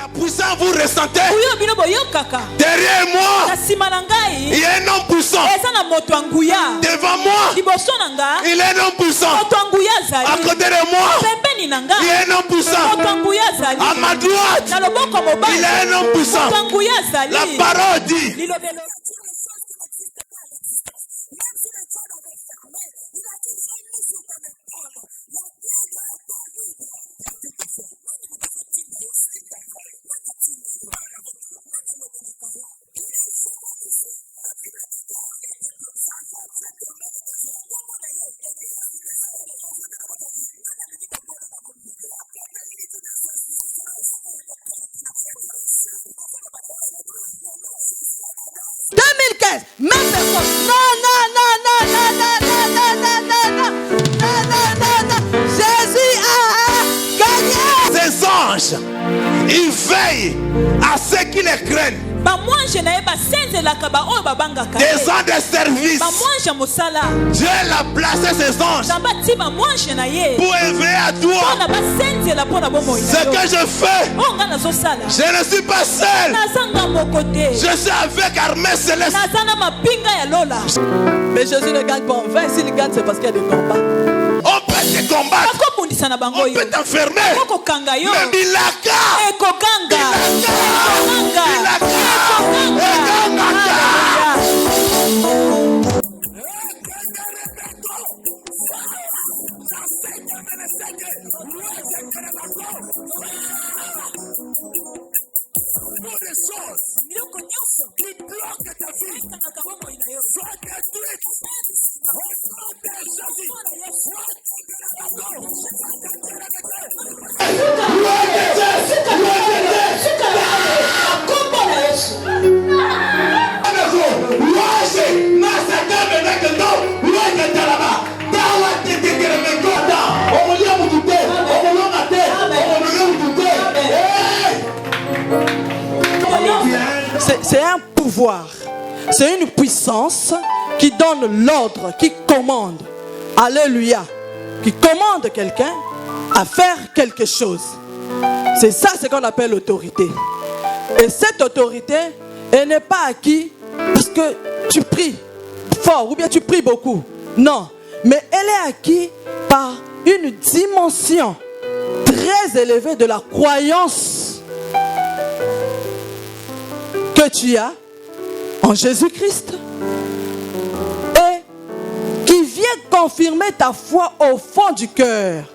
La puissance vous ressentez. Derrière moi, il y a un homme puissant. Devant moi, il y a un homme puissant. À côté de moi, il y a un homme puissant. À ma droite, il y a un homme puissant. La parole dit. Même personne. Non. Jésus a gagné. Ces anges, ils veillent à ceux qui les craignent. Des ans de service. Dieu l'a placé ces anges pour éveiller à toi. Ce que je fais, je ne suis pas seul. Je suis avec armée céleste. Mais Jésus ne gagne pas en vain. S'il gagne, c'est parce qu'il y a des combats. On peut te combattre. On peut t'enfermer. Mais Bilaka. Qui bloque ta vie soit détruite au nom de Jésus. C'est un pouvoir, c'est une puissance qui donne l'ordre, qui commande. Alléluia. Qui commande quelqu'un à faire quelque chose. C'est ça ce qu'on appelle l'autorité. Et cette autorité, elle n'est pas acquise parce que tu pries fort ou bien tu pries beaucoup. Non. Mais elle est acquise par une dimension très élevée de la croyance que tu as en Jésus-Christ et qui vient confirmer ta foi au fond du cœur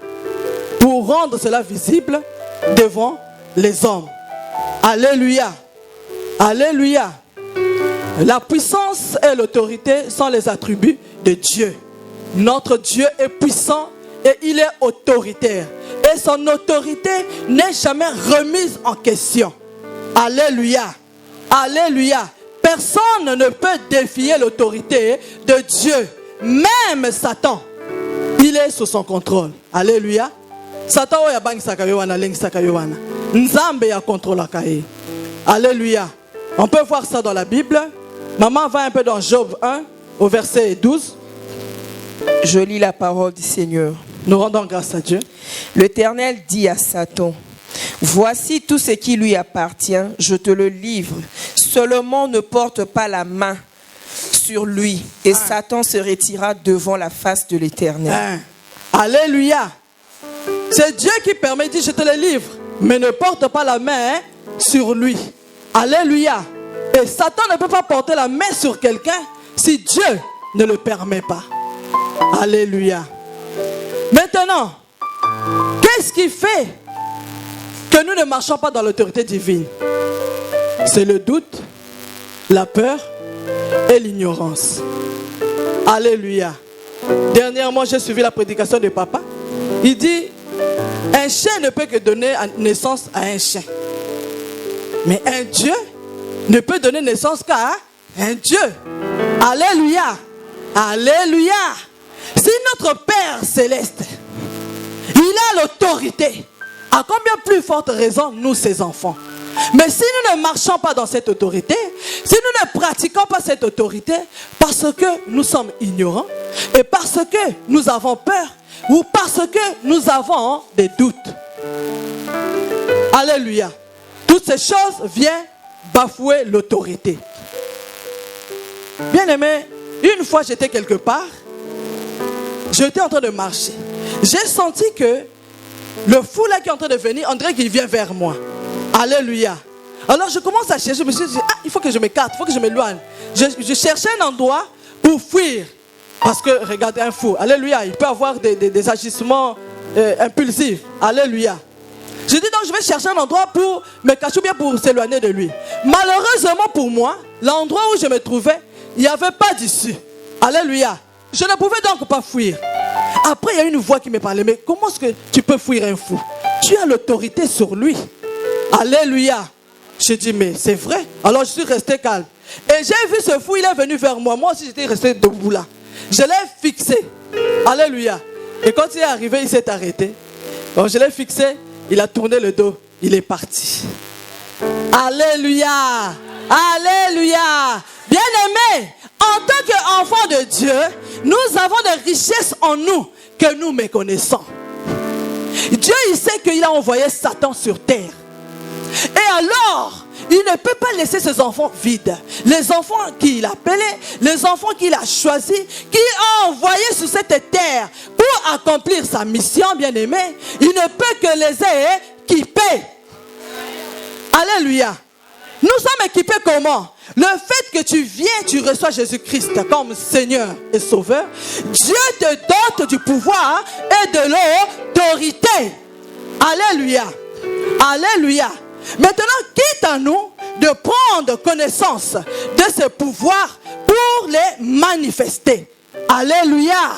pour rendre cela visible devant les hommes. Alléluia. Alléluia. La puissance et l'autorité sont les attributs de Dieu. Notre Dieu est puissant et il est autoritaire. Et son autorité n'est jamais remise en question. Alléluia. Alléluia. Personne ne peut défier l'autorité de Dieu. Même Satan, il est sous son contrôle. Alléluia. Satan oya bang sakayowana leng sakayowana. Nzambe ya contrôle akaye. Alléluia. On peut voir ça dans la Bible. Maman va un peu dans Job 1 au verset 12. Je lis la parole du Seigneur. Nous rendons grâce à Dieu. L'Éternel dit à Satan: voici tout ce qui lui appartient, je te le livre. Seulement ne porte pas la main sur lui. Et Satan se retira devant la face de l'Éternel. Alléluia. C'est Dieu qui permet, dit je te le livre. Mais ne porte pas la main sur lui. Alléluia. Et Satan ne peut pas porter la main sur quelqu'un si Dieu ne le permet pas. Alléluia. Maintenant, qu'est-ce qui fait que nous ne marchons pas dans l'autorité divine? C'est le doute, la peur et l'ignorance. Alléluia. Dernièrement, j'ai suivi la prédication de papa. Il dit, un chien ne peut que donner naissance à un chien. Mais un Dieu ne peut donner naissance qu'à un Dieu. Alléluia. Alléluia. Si notre Père céleste, il a l'autorité, à combien plus forte raison nous, ses enfants? Mais si nous ne marchons pas dans cette autorité, si nous ne pratiquons pas cette autorité, parce que nous sommes ignorants, et parce que nous avons peur, ou parce que nous avons des doutes. Alléluia. Toutes ces choses viennent bafouer l'autorité. Bien aimé, une fois j'étais quelque part, j'étais en train de marcher. J'ai senti que le fou là qui est en train de venir, on dirait qu'il vient vers moi. Alléluia. Alors je commence à chercher, je me suis dit, il faut que je m'écarte, il faut que je m'éloigne. Je cherchais un endroit pour fuir. Parce que, regardez, un fou, alléluia, il peut avoir des agissements impulsifs. Alléluia. Je dis donc, je vais chercher un endroit pour me cacher ou bien pour s'éloigner de lui. Malheureusement pour moi, l'endroit où je me trouvais, il n'y avait pas d'issue. Alléluia. Je ne pouvais donc pas fuir. Après, il y a une voix qui me parlait. Mais comment est-ce que tu peux fuir un fou? Tu as l'autorité sur lui. Alléluia. Je dis, mais c'est vrai. Alors je suis resté calme. Et j'ai vu ce fou, il est venu vers moi. Moi aussi, j'étais resté debout là. Je l'ai fixé. Alléluia. Et quand il est arrivé, il s'est arrêté. Quand je l'ai fixé, il a tourné le dos. Il est parti. Alléluia. Alléluia. Bien-aimés, en tant qu'enfants de Dieu, nous avons des richesses en nous que nous méconnaissons. Dieu, il sait qu'il a envoyé Satan sur terre. Et alors, il ne peut pas laisser ses enfants vides. Les enfants qu'il a appelés, les enfants qu'il a choisis, qu'il a envoyés sur cette terre pour accomplir sa mission, bien-aimé, il ne peut que les équiper. Alléluia. Nous sommes équipés comment? Le fait que tu viens, tu reçois Jésus-Christ comme Seigneur et Sauveur, Dieu te dote du pouvoir et de l'autorité. Alléluia. Alléluia. Maintenant, quitte à nous de prendre connaissance de ce pouvoir pour les manifester. Alléluia.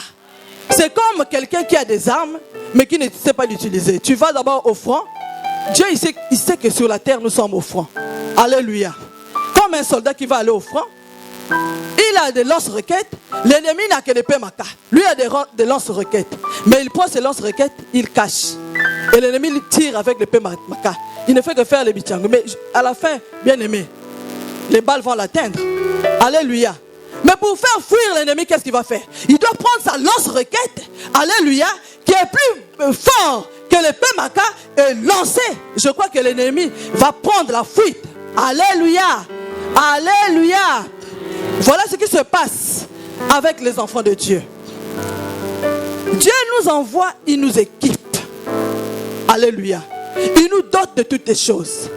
C'est comme quelqu'un qui a des armes, mais qui ne sait pas l'utiliser. Tu vas d'abord au front. Dieu, il sait que sur la terre, nous sommes au front. Alléluia. Comme un soldat qui va aller au front, il a des lance-roquettes. L'ennemi n'a que des pémaka. Lui a des lance-roquettes. Mais il prend ses lance-roquettes, il cache. Et l'ennemi tire avec les pémaka. Il ne fait que faire les bichangos. Mais à la fin, bien aimé, les balles vont l'atteindre. Alléluia. Mais pour faire fuir l'ennemi, qu'est-ce qu'il va faire? Il doit prendre sa lance-roquette. Alléluia. Qui est plus fort que les pémaka et lancer. Je crois que l'ennemi va prendre la fuite. Alléluia. Alléluia. Voilà ce qui se passe avec les enfants de Dieu. Dieu nous envoie, il nous équipe. Alléluia. Il nous dote de toutes les choses.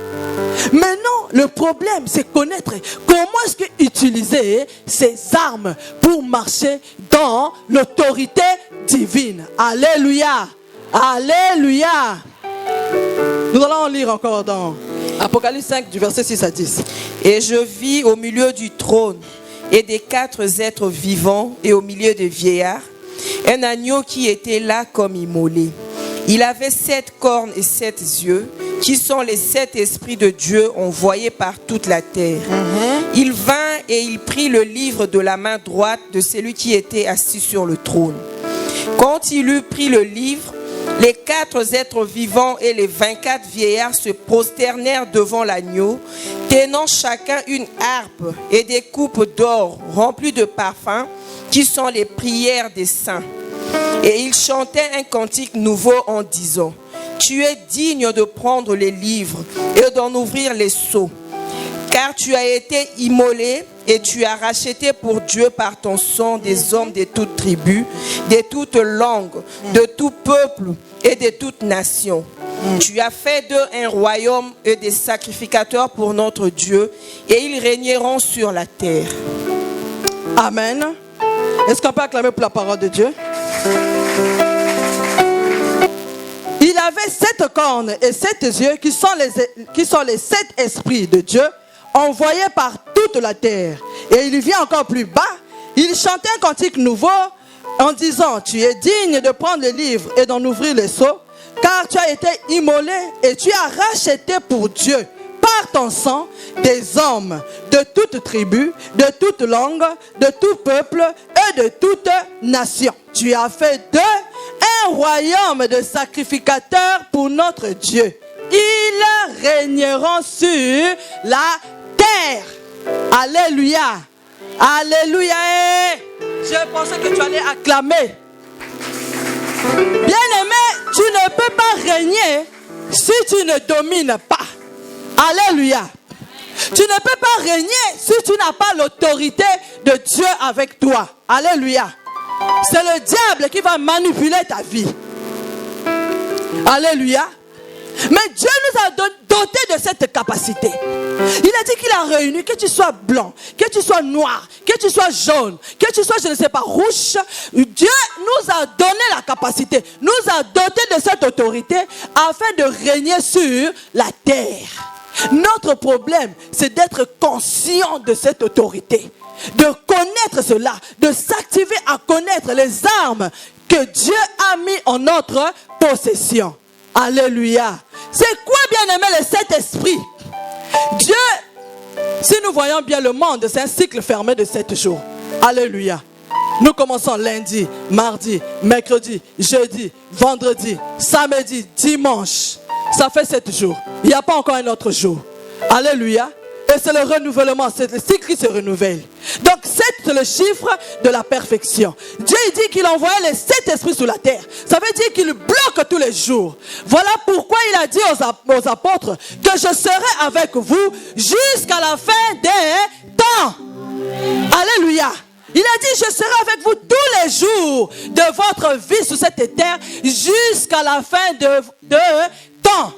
Maintenant, le problème, c'est connaître comment est-ce que utiliser ces armes pour marcher dans l'autorité divine. Alléluia. Alléluia. Nous allons lire encore dans Apocalypse 5 du verset 6 à 10. Et je vis au milieu du trône et des 4 êtres vivants et au milieu des vieillards un agneau qui était là comme immolé. Il avait 7 cornes et 7 yeux, qui sont les 7 esprits de Dieu envoyés par toute la terre. Il vint et il prit le livre de la main droite de celui qui était assis sur le trône. Quand il eut pris le livre, les 4 êtres vivants et les 24 vieillards se prosternèrent devant l'agneau, tenant chacun une harpe et des coupes d'or remplies de parfums, qui sont les prières des saints. Et ils chantaient un cantique nouveau en disant: Tu es digne de prendre les livres et d'en ouvrir les sceaux, car tu as été immolé et tu as racheté pour Dieu par ton sang des hommes de toutes tribus, de toutes langues, de tout peuple et de toutes nations. Tu as fait d'eux un royaume et des sacrificateurs pour notre Dieu, et ils régneront sur la terre. Amen. Est-ce qu'on peut acclamer pour la parole de Dieu? Il avait 7 cornes et 7 yeux qui sont les 7 esprits de Dieu envoyés par toute la terre. Et il vient encore plus bas. Il chantait un cantique nouveau en disant: Tu es digne de prendre le livre et d'en ouvrir les sceaux, car tu as été immolé et tu as racheté pour Dieu par ton sang des hommes de toute tribu, de toute langue, de tout peuple et de toute nation. Tu as fait d'eux un royaume de sacrificateurs pour notre Dieu. Ils régneront sur la terre. Alléluia. Alléluia. Je pensais que tu allais acclamer. Bien-aimé, tu ne peux pas régner si tu ne domines pas. Alléluia. Tu ne peux pas régner si tu n'as pas l'autorité de Dieu avec toi. Alléluia. C'est le diable qui va manipuler ta vie. Alléluia. Mais Dieu nous a doté de cette capacité. Il a dit qu'il a réuni, que tu sois blanc, que tu sois noir, que tu sois jaune, que tu sois, je ne sais pas, rouge. Dieu nous a donné la capacité, nous a doté de cette autorité afin de régner sur la terre. Notre problème, c'est d'être conscient de cette autorité, de connaître cela, de s'activer à connaître les armes que Dieu a mis en notre possession. Alléluia. C'est quoi, bien-aimé, le Saint-Esprit? Dieu, si nous voyons bien le monde, c'est un cycle fermé de 7 jours. Alléluia. Nous commençons lundi, mardi, mercredi, jeudi, vendredi, samedi, dimanche. Ça fait 7 jours. Il n'y a pas encore un autre jour. Alléluia. Et c'est le renouvellement, c'est le cycle qui se renouvelle. Donc 7, c'est le chiffre de la perfection. Dieu dit qu'il envoyait les 7 esprits sur la terre. Ça veut dire qu'il bloque tous les jours. Voilà pourquoi il a dit aux apôtres que je serai avec vous jusqu'à la fin des temps. Alléluia. Il a dit, je serai avec vous tous les jours de votre vie sur cette terre jusqu'à la fin de temps.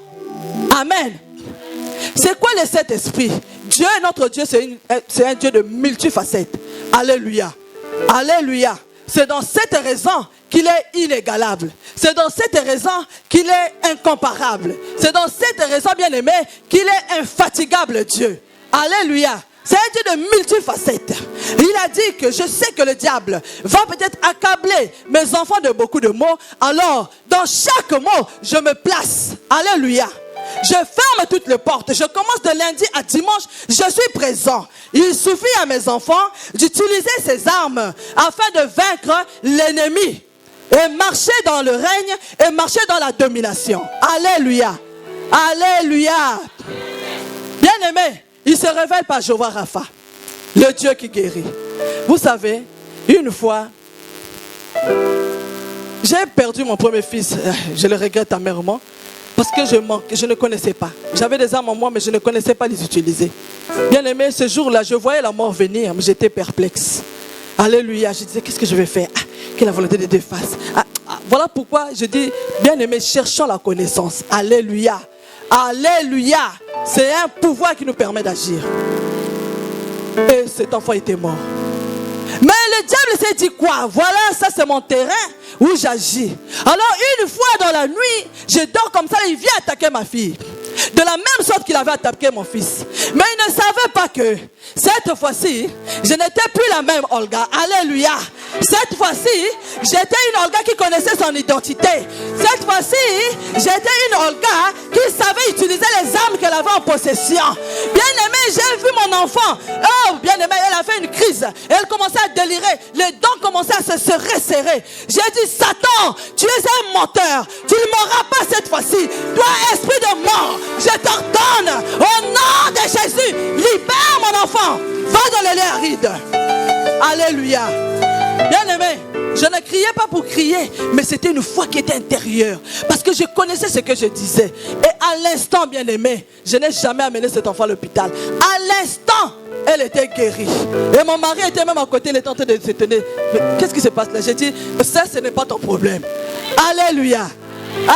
Amen. C'est quoi les 7 esprits? Dieu, notre Dieu, c'est un Dieu de multifacettes. Alléluia. Alléluia. C'est dans cette raison qu'il est inégalable. C'est dans cette raison qu'il est incomparable. C'est dans cette raison, bien aimé, qu'il est infatigable, Dieu. Alléluia. C'est un Dieu de multifacettes. Il a dit que je sais que le diable va peut-être accabler mes enfants de beaucoup de mots. Alors, dans chaque mot, je me place. Alléluia. Je ferme toutes les portes. Je commence de lundi à dimanche. Je suis présent. Il suffit à mes enfants d'utiliser ces armes afin de vaincre l'ennemi et marcher dans le règne et marcher dans la domination. Alléluia. Alléluia. Bien aimé, il se révèle par Jéhovah Rapha, le Dieu qui guérit. Vous savez, une fois, j'ai perdu mon premier fils. Je le regrette amèrement. Parce que je ne connaissais pas. J'avais des armes en moi, mais je ne connaissais pas les utiliser. Bien aimé, ce jour-là, je voyais la mort venir, mais j'étais perplexe. Alléluia. Je disais, qu'est-ce que je vais faire? Que la volonté de Dieu fasse. Voilà pourquoi je dis, bien aimé, cherchons la connaissance. Alléluia. Alléluia. C'est un pouvoir qui nous permet d'agir. Et cet enfant était mort. Mais le diable s'est dit quoi? Voilà, ça c'est mon terrain où j'agis. Alors une fois dans la nuit, je dors comme ça, il vient attaquer ma fille. De la même sorte qu'il avait attaqué mon fils. Mais il ne savait pas que cette fois-ci, je n'étais plus la même Olga. Alléluia. Cette fois-ci, j'étais une Olga qui connaissait son identité. Cette fois-ci, j'étais une Olga qui savait utiliser les armes qu'elle avait en possession. Bien aimé, j'ai vu mon enfant. Oh, bien aimé, elle a fait une crise. Elle commençait à délirer. Les dents commençaient à se resserrer. J'ai dit, Satan, tu es un menteur. Tu ne mourras pas cette fois-ci. Toi, esprit de mort, je t'ordonne, au nom de Jésus, libère mon enfant. Va dans les lieux arides. Alléluia. Bien aimé, je ne criais pas pour crier, mais c'était une foi qui était intérieure. Parce que je connaissais ce que je disais. Et à l'instant, bien aimé, je n'ai jamais amené cet enfant à l'hôpital. À l'instant, elle était guérie. Et mon mari était même à côté, il était en train de se tenir. Qu'est-ce qui se passe là? J'ai dit, ça, ce n'est pas ton problème. Alléluia.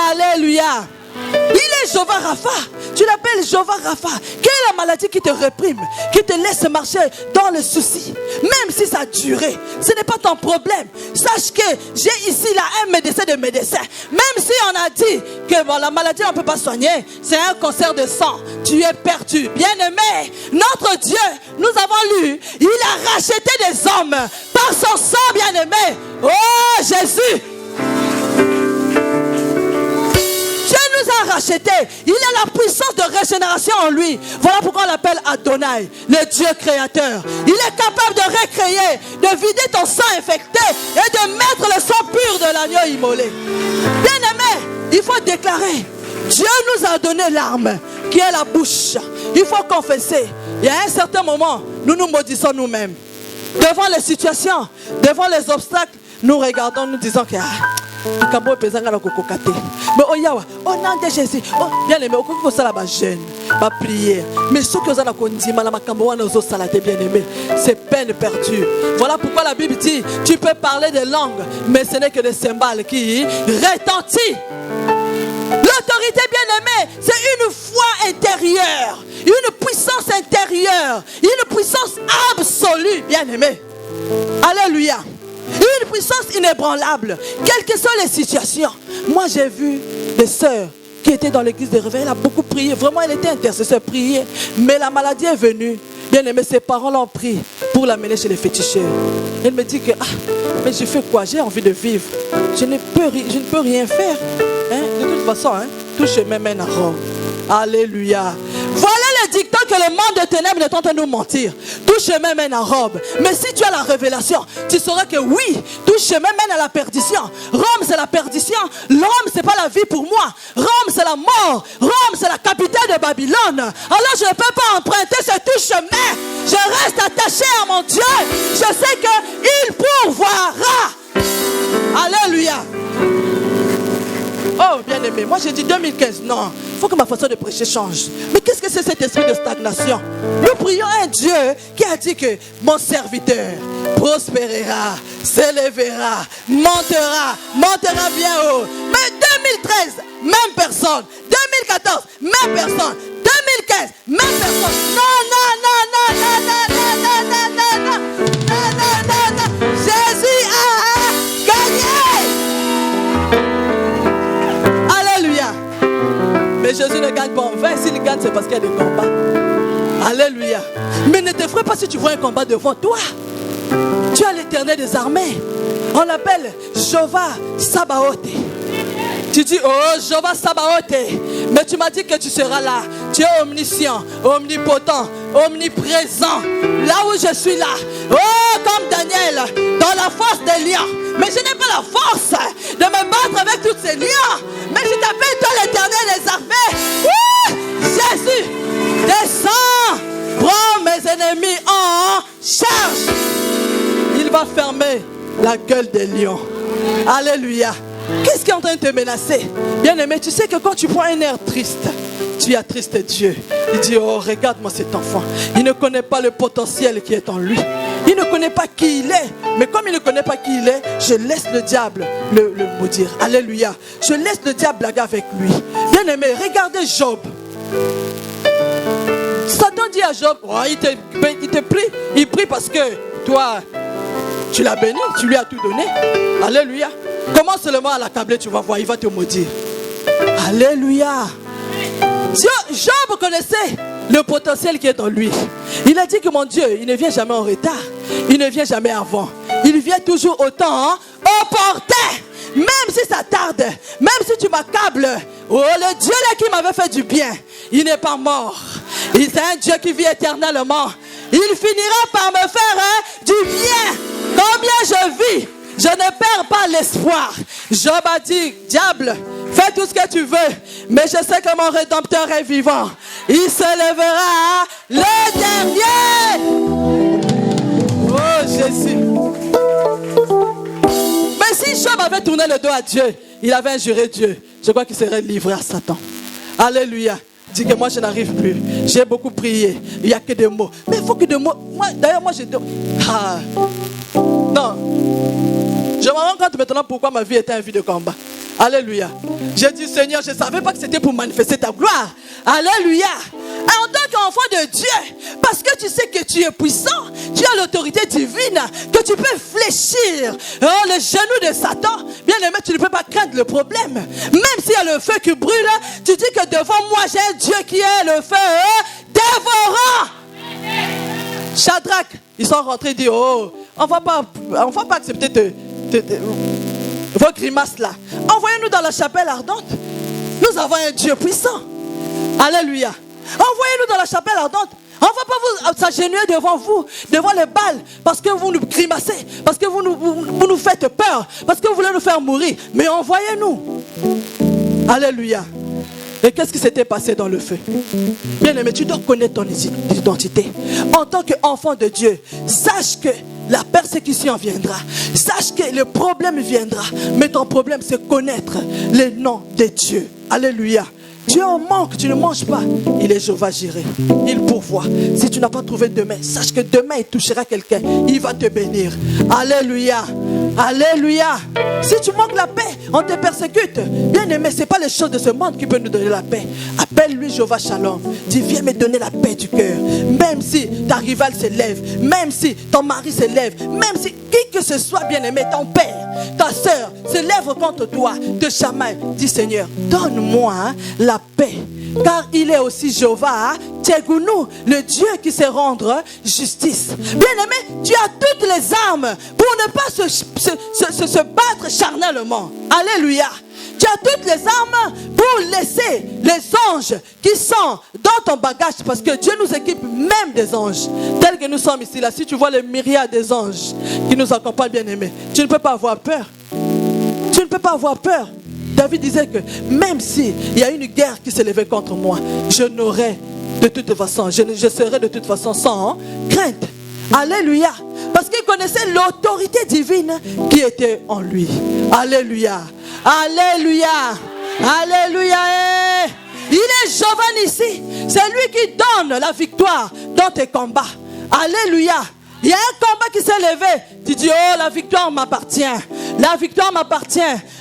Alléluia. Il est Jéhovah Rapha. Tu l'appelles Jéhovah Rapha. Quelle est la maladie qui te réprime, qui te laisse marcher dans le souci? Même si ça a duré, ce n'est pas ton problème. Sache que j'ai ici là un médecin de médecins. Même si on a dit que bon, la maladie on ne peut pas soigner, c'est un cancer de sang, tu es perdu. Bien aimé, notre Dieu, nous avons lu, il a racheté des hommes par son sang, bien aimé. Oh Jésus, Dieu nous a rachetés. Il a la puissance de régénération en lui. Voilà pourquoi on l'appelle Adonai, le Dieu créateur. Il est capable de recréer, de vider ton sang infecté et de mettre le sang pur de l'agneau immolé. Bien aimé, il faut déclarer. Dieu nous a donné l'arme qui est la bouche. Il faut confesser. Il y a un certain moment, nous nous maudissons nous-mêmes. Devant les situations, devant les obstacles, nous regardons, nous disons que Akambo pesanga na kokokate. Mais oyawa, au nom de Jésus. Oh, bien aimé, au kokoko sala ba jeûne, ba prière. Mais ceux qui ont la kondima la makambo wana ozo salate bien aimé, c'est peine perdue. Voilà pourquoi la Bible dit, tu peux parler des langues, mais ce n'est que des cymbales qui retentissent. L'autorité bien-aimée, c'est une foi intérieure, une puissance intérieure, une puissance absolue, bien-aimée. Alléluia. Une puissance inébranlable, quelles que soient les situations. Moi, j'ai vu des sœurs qui étaient dans l'église de réveil, elle a beaucoup prié, vraiment, elle était intercesseur, priée, mais la maladie est venue. Bien-aimé, ses parents l'ont pris pour l'amener chez les féticheurs. Elle me dit que, mais je fais quoi? J'ai envie de vivre. Je ne peux rien faire. Hein? De toute façon, tout chemin mène à Rome. Alléluia. Voilà le dictat que le monde de ténèbres est en train de nous mentir. Tout chemin mène à Rome. Mais si tu as la révélation, tu sauras que oui, tout chemin mène à la perdition. Rome, c'est la perdition. Rome, c'est pas la vie pour moi. Rome, c'est la mort. Rome, c'est la capitale de Babylone. Alors, je ne peux pas emprunter ce tout chemin. Je reste attaché à mon Dieu. Je sais qu'il pourvoira. Alléluia. Oh, bien aimé, moi j'ai dit 2015, non, il faut que ma façon de prêcher change. Mais qu'est-ce que c'est cet esprit de stagnation? Nous prions un Dieu qui a dit que mon serviteur prospérera, s'élèvera, montera bien haut. Mais 2013, même personne. 2014, même personne. 2015, même personne. Non. Jésus a gagné. Mais Jésus ne gagne pas en vain. S'il gagne, c'est parce qu'il y a des combats. Alléluia. Mais ne t'effraie pas si tu vois un combat devant toi. Tu as l'Éternel des armées. On l'appelle Jéhovah Sabaoth. Tu dis, oh Jéhovah Sabaoth. Mais tu m'as dit que tu seras là. Tu es omniscient, omnipotent, omniprésent. Là où je suis là. Oh, comme Daniel, dans la force des lions. Mais je n'ai pas la force de me battre avec tous ces lions. Mais je t'appelle toi l'Éternel des armées. Jésus, descends, prends mes ennemis en charge. Il va fermer la gueule des lions. Alléluia. Qu'est-ce qui est en train de te menacer? Bien aimé, tu sais que quand tu prends un air triste, tu attristes Dieu. Il dit, oh regarde-moi cet enfant. Il ne connaît pas le potentiel qui est en lui. Il ne connaît pas qui il est. Mais comme il ne connaît pas qui il est, je laisse le diable le maudire. Alléluia. Je laisse le diable blaguer avec lui. Bien aimé, regardez Job. Satan dit à Job, oh, il te prie. Il prie parce que toi, tu l'as béni, tu lui as tout donné. Alléluia. Commence seulement à l'accabler, tu vas voir, il va te maudire. Alléluia. Job connaissait le potentiel qui est en lui. Il a dit que mon Dieu, il ne vient jamais en retard. Il ne vient jamais avant. Il vient toujours au temps opportun. Même si ça tarde, même si tu m'accables. Oh, le Dieu là qui m'avait fait du bien, il n'est pas mort. C'est un Dieu qui vit éternellement. Il finira par me faire du bien. Combien je vis, je ne perds pas l'espoir. Job a dit, diable, fais tout ce que tu veux, mais je sais que mon Rédempteur est vivant. Il se lèvera le dernier. Oh Jésus. Mais si Job avait tourné le dos à Dieu, il avait injuré Dieu, je crois qu'il serait livré à Satan. Alléluia. Dis que moi je n'arrive plus. J'ai beaucoup prié. Il n'y a que des mots. Mais il faut que des mots. D'ailleurs, moi je... Non. Je me rends compte maintenant pourquoi ma vie était une vie de combat. Alléluia. J'ai dit, Seigneur, je ne savais pas que c'était pour manifester ta gloire. Alléluia. En tant qu'enfant de Dieu, parce que tu sais que tu es puissant, tu as l'autorité divine, que tu peux fléchir le genou de Satan. Bien aimé, tu ne peux pas craindre le problème. Même s'il y a le feu qui brûle, tu dis que devant moi, j'ai un Dieu qui est le feu dévorant. Shadrach, ils sont rentrés et disent, oh, on ne va pas accepter vos grimaces là. Envoyez-nous dans la chapelle ardente. Nous avons un Dieu puissant. Alléluia. Envoyez-nous dans la chapelle ardente. On ne va pas vous s'agenouiller devant vous, devant les balles, parce que vous nous grimacez, parce que vous nous faites peur, parce que vous voulez nous faire mourir. Mais envoyez-nous. Alléluia. Et qu'est-ce qui s'était passé dans le feu? Bien aimé, tu dois connaître ton identité. En tant qu'enfant de Dieu, sache que la persécution viendra. Sache que le problème viendra. Mais ton problème, c'est connaître les noms de Dieu. Alléluia. Tu es en manque, tu ne manges pas. Il est Jéhovah Jireh. Il pourvoit. Si tu n'as pas trouvé demain, sache que demain il touchera quelqu'un. Il va te bénir. Alléluia. Alléluia. Si tu manques la paix, on te persécute. Bien aimé, ce n'est pas les choses de ce monde qui peuvent nous donner la paix. Appelle-lui Jéhovah Shalom. Dis, viens me donner la paix du cœur. Même si ta rivale se lève, même si ton mari se lève, même si qui que ce soit, bien aimé, ton père, ta soeur se lève contre toi, te chamaille. Dis, Seigneur, donne-moi la paix. Car il est aussi Jéhovah Tchegounou, le Dieu qui sait rendre justice. Bien-aimé, tu as toutes les armes pour ne pas se battre charnellement. Alléluia. Tu as toutes les armes pour laisser les anges qui sont dans ton bagage. Parce que Dieu nous équipe même des anges. Tels que nous sommes ici, là, si tu vois les myriades des anges qui nous accompagnent, bien-aimés, tu ne peux pas avoir peur. Tu ne peux pas avoir peur. David disait que même s'il y a une guerre qui s'est levée contre moi, je n'aurai de toute façon, je serai de toute façon sans crainte. Alléluia. Parce qu'il connaissait l'autorité divine qui était en lui. Alléluia. Alléluia. Alléluia. Il est Jéhovah ici. C'est lui qui donne la victoire dans tes combats. Alléluia. Il y a un combat qui s'est levé. Tu dis, oh, la victoire m'appartient. La victoire m'appartient.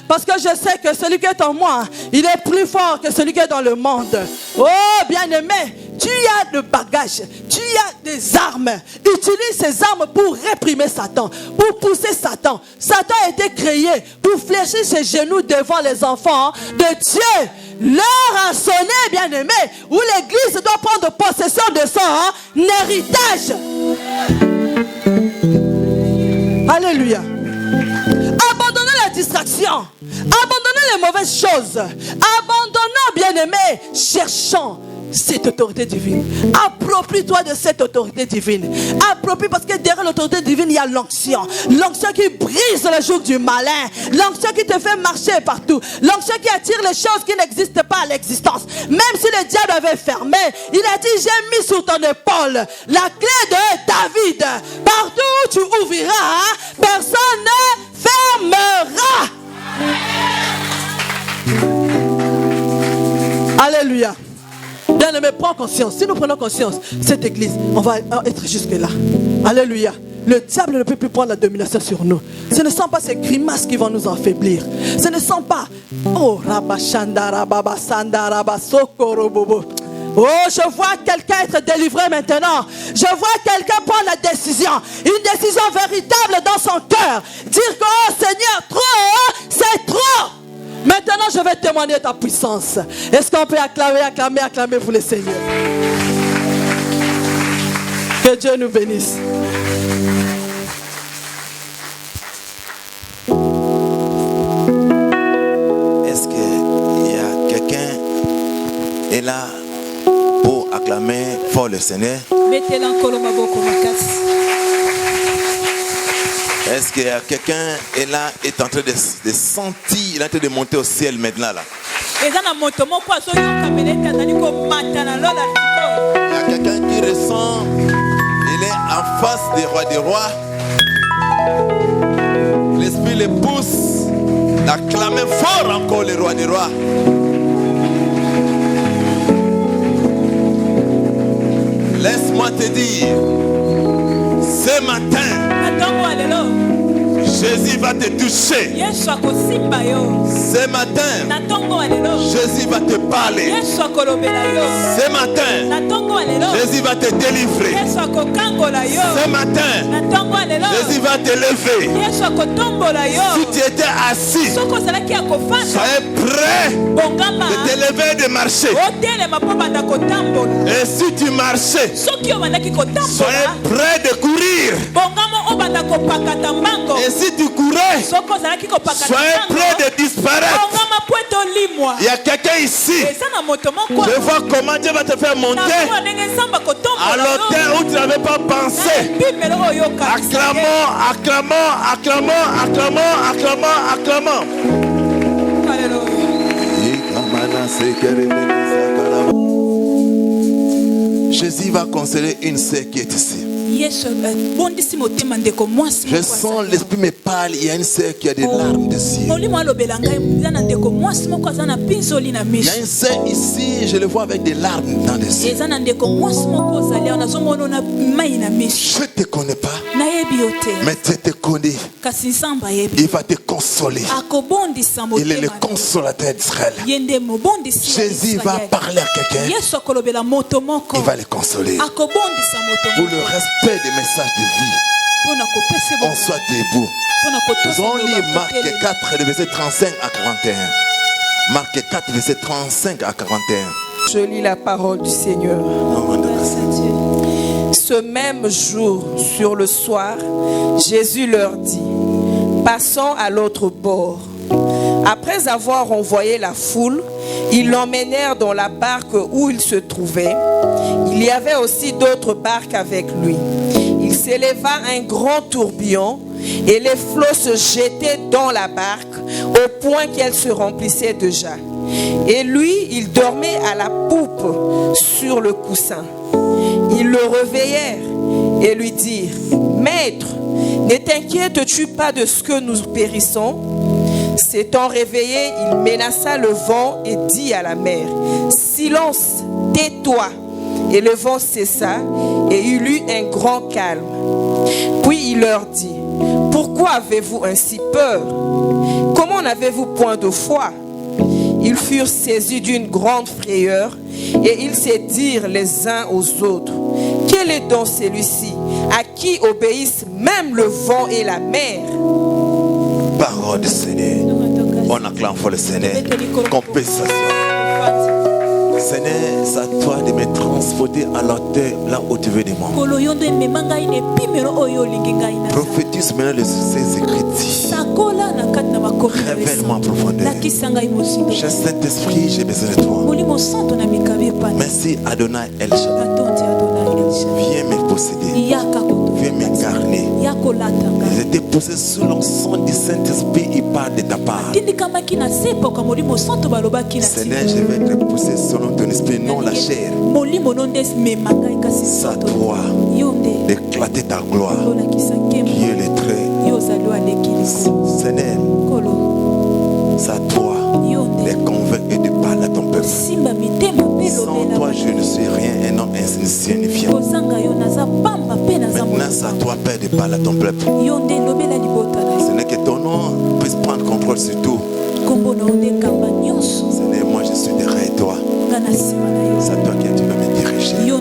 Parce que je sais que celui qui est en moi, il est plus fort que celui qui est dans le monde. Oh, bien-aimé, tu as le bagage. Tu as des armes. Utilise ces armes pour réprimer Satan. Pour pousser Satan. Satan a été créé pour fléchir ses genoux devant les enfants de Dieu. L'heure a sonné, bien-aimé, où l'église doit prendre possession de son héritage. Alléluia. Abandonnez la distraction. Abandonnez les mauvaises choses. Abandonnons, bien-aimés. Cherchons cette autorité divine. Approprie-toi de cette autorité divine. Approprie, parce que derrière l'autorité divine, il y a l'onction. L'onction qui brise le joug du malin. L'onction qui te fait marcher partout. L'onction qui attire les choses qui n'existent pas à l'existence. Même si le diable avait fermé, il a dit, j'ai mis sur ton épaule la clé de David. Partout où tu ouvriras, personne ne fermera. Alléluia. Bien aimé, prends conscience. Si nous prenons conscience, cette église, on va être jusque là. Alléluia. Le diable ne peut plus prendre la domination sur nous. Ce ne sont pas ces grimaces qui vont nous affaiblir. Ce ne sont pas. Oh, oh, je vois quelqu'un être délivré maintenant. Je vois quelqu'un prendre la décision. Une décision véritable dans son cœur. Dire que, oh Seigneur, trop, c'est trop. Maintenant, je vais témoigner ta puissance. Est-ce qu'on peut acclamer pour le Seigneur? Que Dieu nous bénisse. Est-ce qu'il y a quelqu'un est là pour acclamer fort le Seigneur? Est-ce qu'il y a quelqu'un est là, est en train de sentir, il est en train de monter au ciel maintenant là? Il y a quelqu'un qui ressent, il est en face des rois des rois. L'esprit le pousse d'acclamer fort encore les rois des rois. Laisse-moi te dire, ce matin, Jésus va te toucher. Ce matin, Jésus va te parler. Ce matin, Jésus va te délivrer. Ce matin, Jésus va te lever. Si tu étais assis, soyez prêt de te lever et de marcher. Et si tu marchais, soyez prêt de courir. Et si tu courais, soyez prêt de disparaître. Il y a quelqu'un ici. Je vois comment Dieu va te faire monter à l'autel où tu n'avais pas pensé. Acclamons, acclamons, acclamons, acclamons, acclamons, acclamons. Jésus va consoler une sœur qui est ici. Je sens l'esprit me parle. Il y a une sœur qui a des larmes de ciel. Il y a une sœur ici, je le vois avec des larmes dans les yeux. Je ne te connais pas, mais tu te connais. Il va te consoler. Il est le consolateur d'Israël. Jésus va parler à quelqu'un. Il va le consoler. Pour le respect des messages de vie, on soit debout. Nous allons lire Marc 4, le verset 35 à 41. Marc 4, verset 35 à 41. Je lis la parole du Seigneur. Ce même jour, sur le soir, Jésus leur dit: passons à l'autre bord. Après avoir envoyé la foule, ils l'emmenèrent dans la barque où il se trouvait. Il y avait aussi d'autres barques avec lui. Il s'éleva un grand tourbillon et les flots se jetaient dans la barque au point qu'elle se remplissait déjà. Et lui, il dormait à la poupe sur le coussin. Ils le réveillèrent et lui dirent: Maître, ne t'inquiètes-tu pas de ce que nous périssons? S'étant réveillé, il menaça le vent et dit à la mer: Silence, tais-toi. Et le vent cessa et il eut un grand calme. Puis il leur dit: Pourquoi avez-vous ainsi peur? Comment n'avez-vous point de foi? Ils furent saisis d'une grande frayeur et ils se dirent les uns aux autres: Quel est donc celui-ci à qui obéissent même le vent et la mer? Parole du Seigneur. On acclame pour le Seigneur. Compensation. Seigneur, c'est à toi de me transporter à la terre, là où tu veux de moi. Prophétise maintenant ces écritures. Révèle-moi en profondeur. Cher Saint-Esprit, j'ai besoin de toi. Merci Adonai El Shaddai. Viens me posséder. Viens m'incarner. Ils étaient poussés sous l'onction du Saint-Esprit, il parle de ta part. Seigneur, je vais te repousser selon ton esprit, non la chair. C'est à toi d'éclater ta gloire, qui est le trait. Seigneur, c'est à toi de convaincre et de parler à ton peuple. Sans toi, je ne suis rien, un homme insignifiant. Maintenant, c'est à toi, Père, de parler à ton peuple. Ce n'est que ton nom puisse prendre contrôle sur tout. Seigneur, moi je suis derrière toi. C'est à toi que tu vas me diriger. Au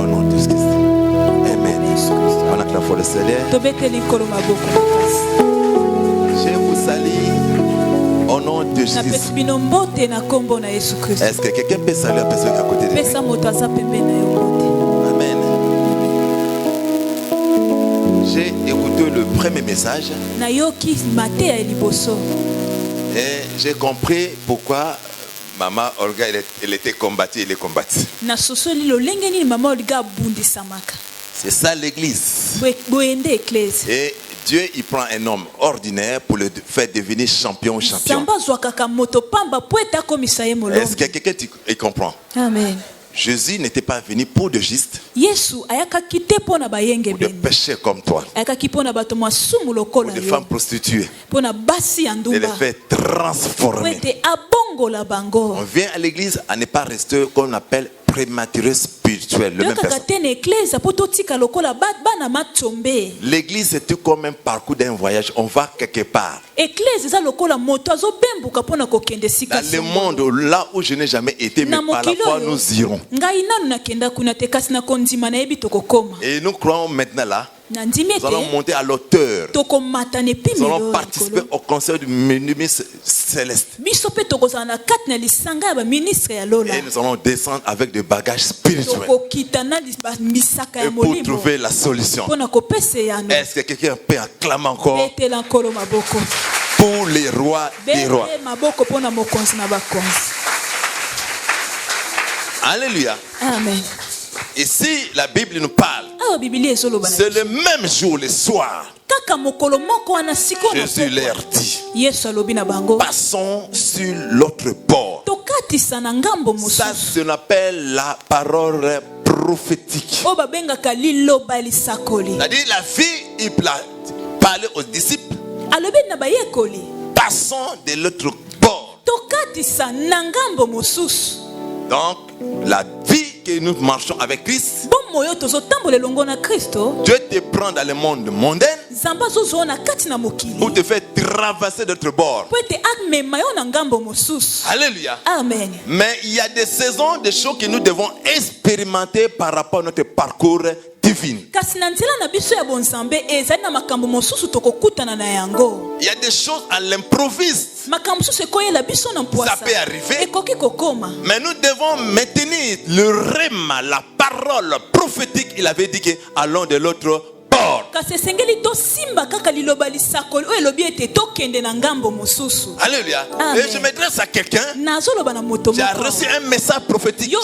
nom de Jésus. Amen. On acclame pour le Seigneur. Je vous salue au nom de Jésus. Est-ce que quelqu'un peut saluer la personne qui est à côté de lui? Amen. J'ai écouté le premier message et j'ai compris pourquoi maman Olga elle était combattue, elle est combattue. C'est ça l'église. Et Dieu il prend un homme ordinaire pour le faire devenir champion ou champion. Est-ce que quelqu'un comprend? Amen. Jésus n'était pas venu pour de justes, pour de pécheurs comme toi, pour des femmes prostituées, de les faire transformer. On vient à l'église à ne pas rester qu'on appelle prématuré spirituel. Le même personne. L'église c'est tout comme un parcours d'un voyage. On va quelque part. Dans le monde là où je n'ai jamais été, mais par la foi nous irons. Et nous croyons maintenant là. Nous allons monter à l'auteur. Nous allons participer au concert du ministre céleste. Et nous allons descendre avec des bagages spirituels. Et pour trouver la solution. Est-ce que quelqu'un peut acclamer encore pour les rois des rois? Alléluia. Amen. Ici, la Bible nous parle C'est le même jour, le soir. Jésus leur dit, passons sur l'autre bord. Ça, on appelle la parole prophétique. C'est-à-dire, la fille, il parlait aux disciples. Passons de l'autre bord. Donc, la vie que nous marchons avec Christ, Dieu te prend dans le monde mondain pour te faire traverser d'autre bord. Alléluia. Amen. Mais il y a des saisons, des choses que nous devons expérimenter par rapport à notre parcours divin. Il y a des choses à l'improviste. Ça peut arriver. Mais nous devons maintenir le rhéma, la parole prophétique. Il avait dit que allons de l'autre bord. Alléluia. Et je m'adresse à quelqu'un qui a reçu un message prophétique.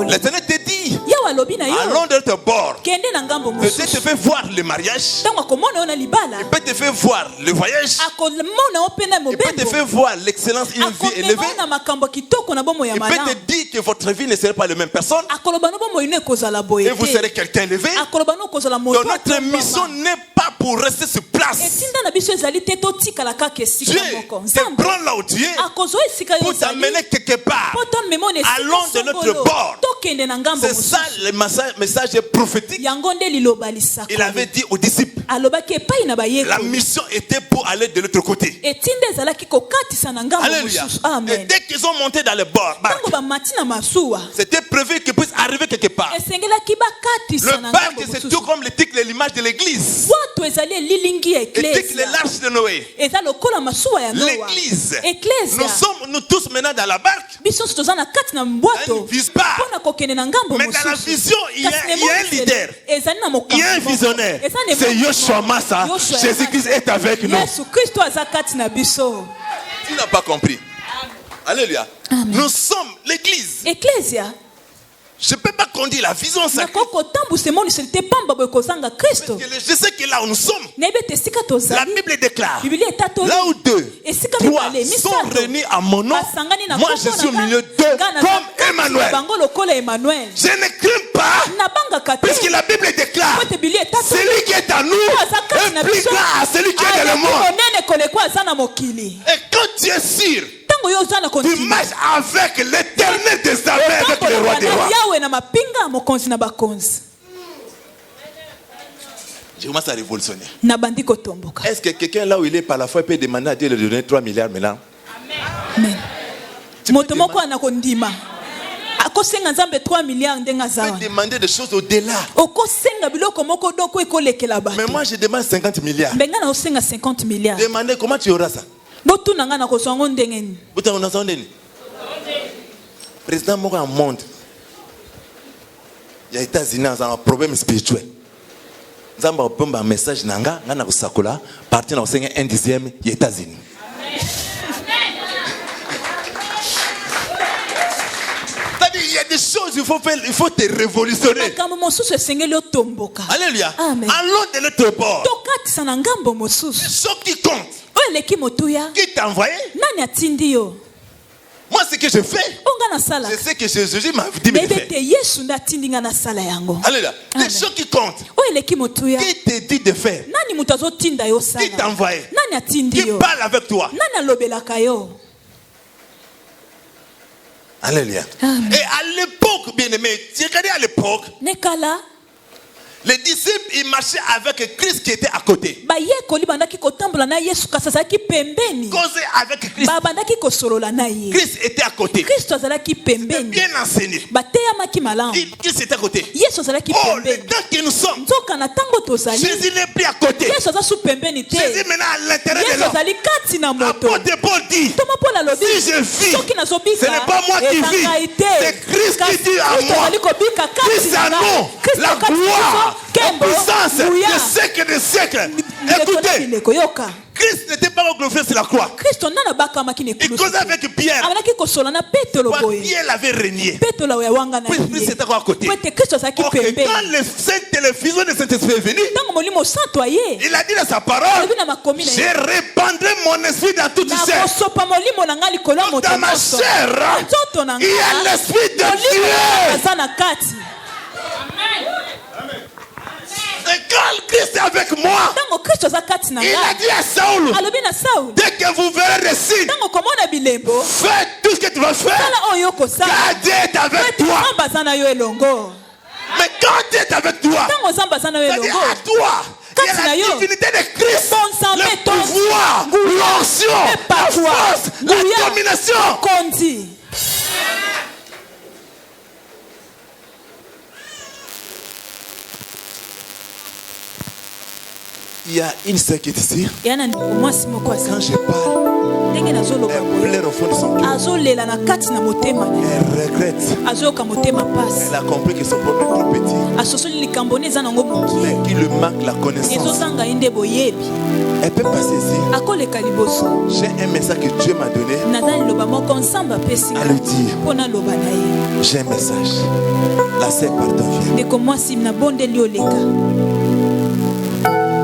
L'Éternel te dit, allons de l'autre bord. Peut-être te fait voir le mariage. Il peut te faire voir le voyage. Il peut te faire voir l'excellence, une vie élevée. Il peut te dire que votre vie ne serait pas la même personne. Et vous serez quelqu'un élevé. Donc notre mission n'est pas pour rester sur place. Dieu te prend là où tu es pour t'amener quelque part. Allons de l'autre bord. C'est ça le message prophétique. Il avait dit aux disciples, la mission était pour aller de l'autre côté. Alléluia. Et dès qu'ils ont monté dans le bord, c'était prévu qu'ils puissent arriver quelque part. Le barque, c'est tout comme l'image de l'église. Et l'arche de Noé. L'église. Nous tous maintenant dans la barque. Ne vise pas. Mais dans la vision, il y a un leader. Il y a un visionnaire. C'est Yoshua Massa. Jésus-Christ est avec nous. Tu n'as pas compris. Alléluia. Nous sommes l'église. Je ne peux pas conduire la vision sacrée. Je sais que là où nous sommes, la Bible déclare, là où 2, 3 sont réunis à mon nom, moi je suis au milieu d'eux comme Emmanuel. Je ne crains pas, puisque la Bible déclare, celui qui est à nous est plus grand à celui qui est dans le monde. Et quand tu es sûr, tu marches avec l'Éternel des armées, avec le roi des rois. Je commence à révolutionner. Est-ce que quelqu'un là où il est par la foi peut demander à Dieu de lui donner 3 milliards maintenant? Amen. Tu peux demander des choses au-delà. Mais moi je demande 50 milliards. Demandez comment tu auras ça. Président Moko en monde. Il y a les États-Unis dans un problème spirituel. Nous avons un message nanga, nana kusakola, partir dans le 1/10 des États-Unis. Il y a des choses il faut faire, il faut te révolutionner. Alléluia. Amen. Allons de l'autre bord. Ce qui compte. Qui t'a envoyé? Moi, ce que je fais, c'est ce que Jésus m'a dit de faire. Alléluia. Les choses qui comptent. Qui te dit de faire? Qui t'a envoyé? Qui parle avec toi? Alléluia. Amen. Et à l'époque, bien aimé, tu regardais à l'époque, les disciples, ils marchaient avec Christ qui était à côté. Causaient avec Christ. Christ était à côté. C'était bien enseigné. Christ était à côté. Oh, le temps que nous sommes, Jésus n'est plus à côté. Jésus maintenant à l'intérieur de l'homme. L'apôtre Paul dit, si je vis, ce n'est pas moi qui vis, c'est Christ qui dit à moi. Christ à nous, la gloire, la puissance, le siècle des siècles. Écoutez, Christ n'était pas glorifié sur la croix. Il causait avec Pierre. Pierre l'avait régné. Puis c'était à côté. Quand le Saint-Téléphison de Saint-Esprit est venu, il a dit dans sa parole, je répandrai mon esprit dans toute chair. Dans ma chair, il y a l'esprit de Dieu. Et quand Christ est avec moi, il a dit à Saoul, dès que vous verrez les signes, fais tout ce que tu vas faire, car Dieu est avec toi. Mais quand Dieu est avec toi, c'est-à-dire à toi, il y a la divinité de Christ, le pouvoir, l'onction, la force, la domination. Il y a une sœur qui est ici. Quand je parle, elle pleure au fond de son cœur. Elle regrette. Elle a compris que son problème est trop petit. Mais qu'il lui manque la connaissance. Elle peut passer ici. J'ai un message que Dieu m'a donné à lui dire. J'ai un message. La sœur pardon vient.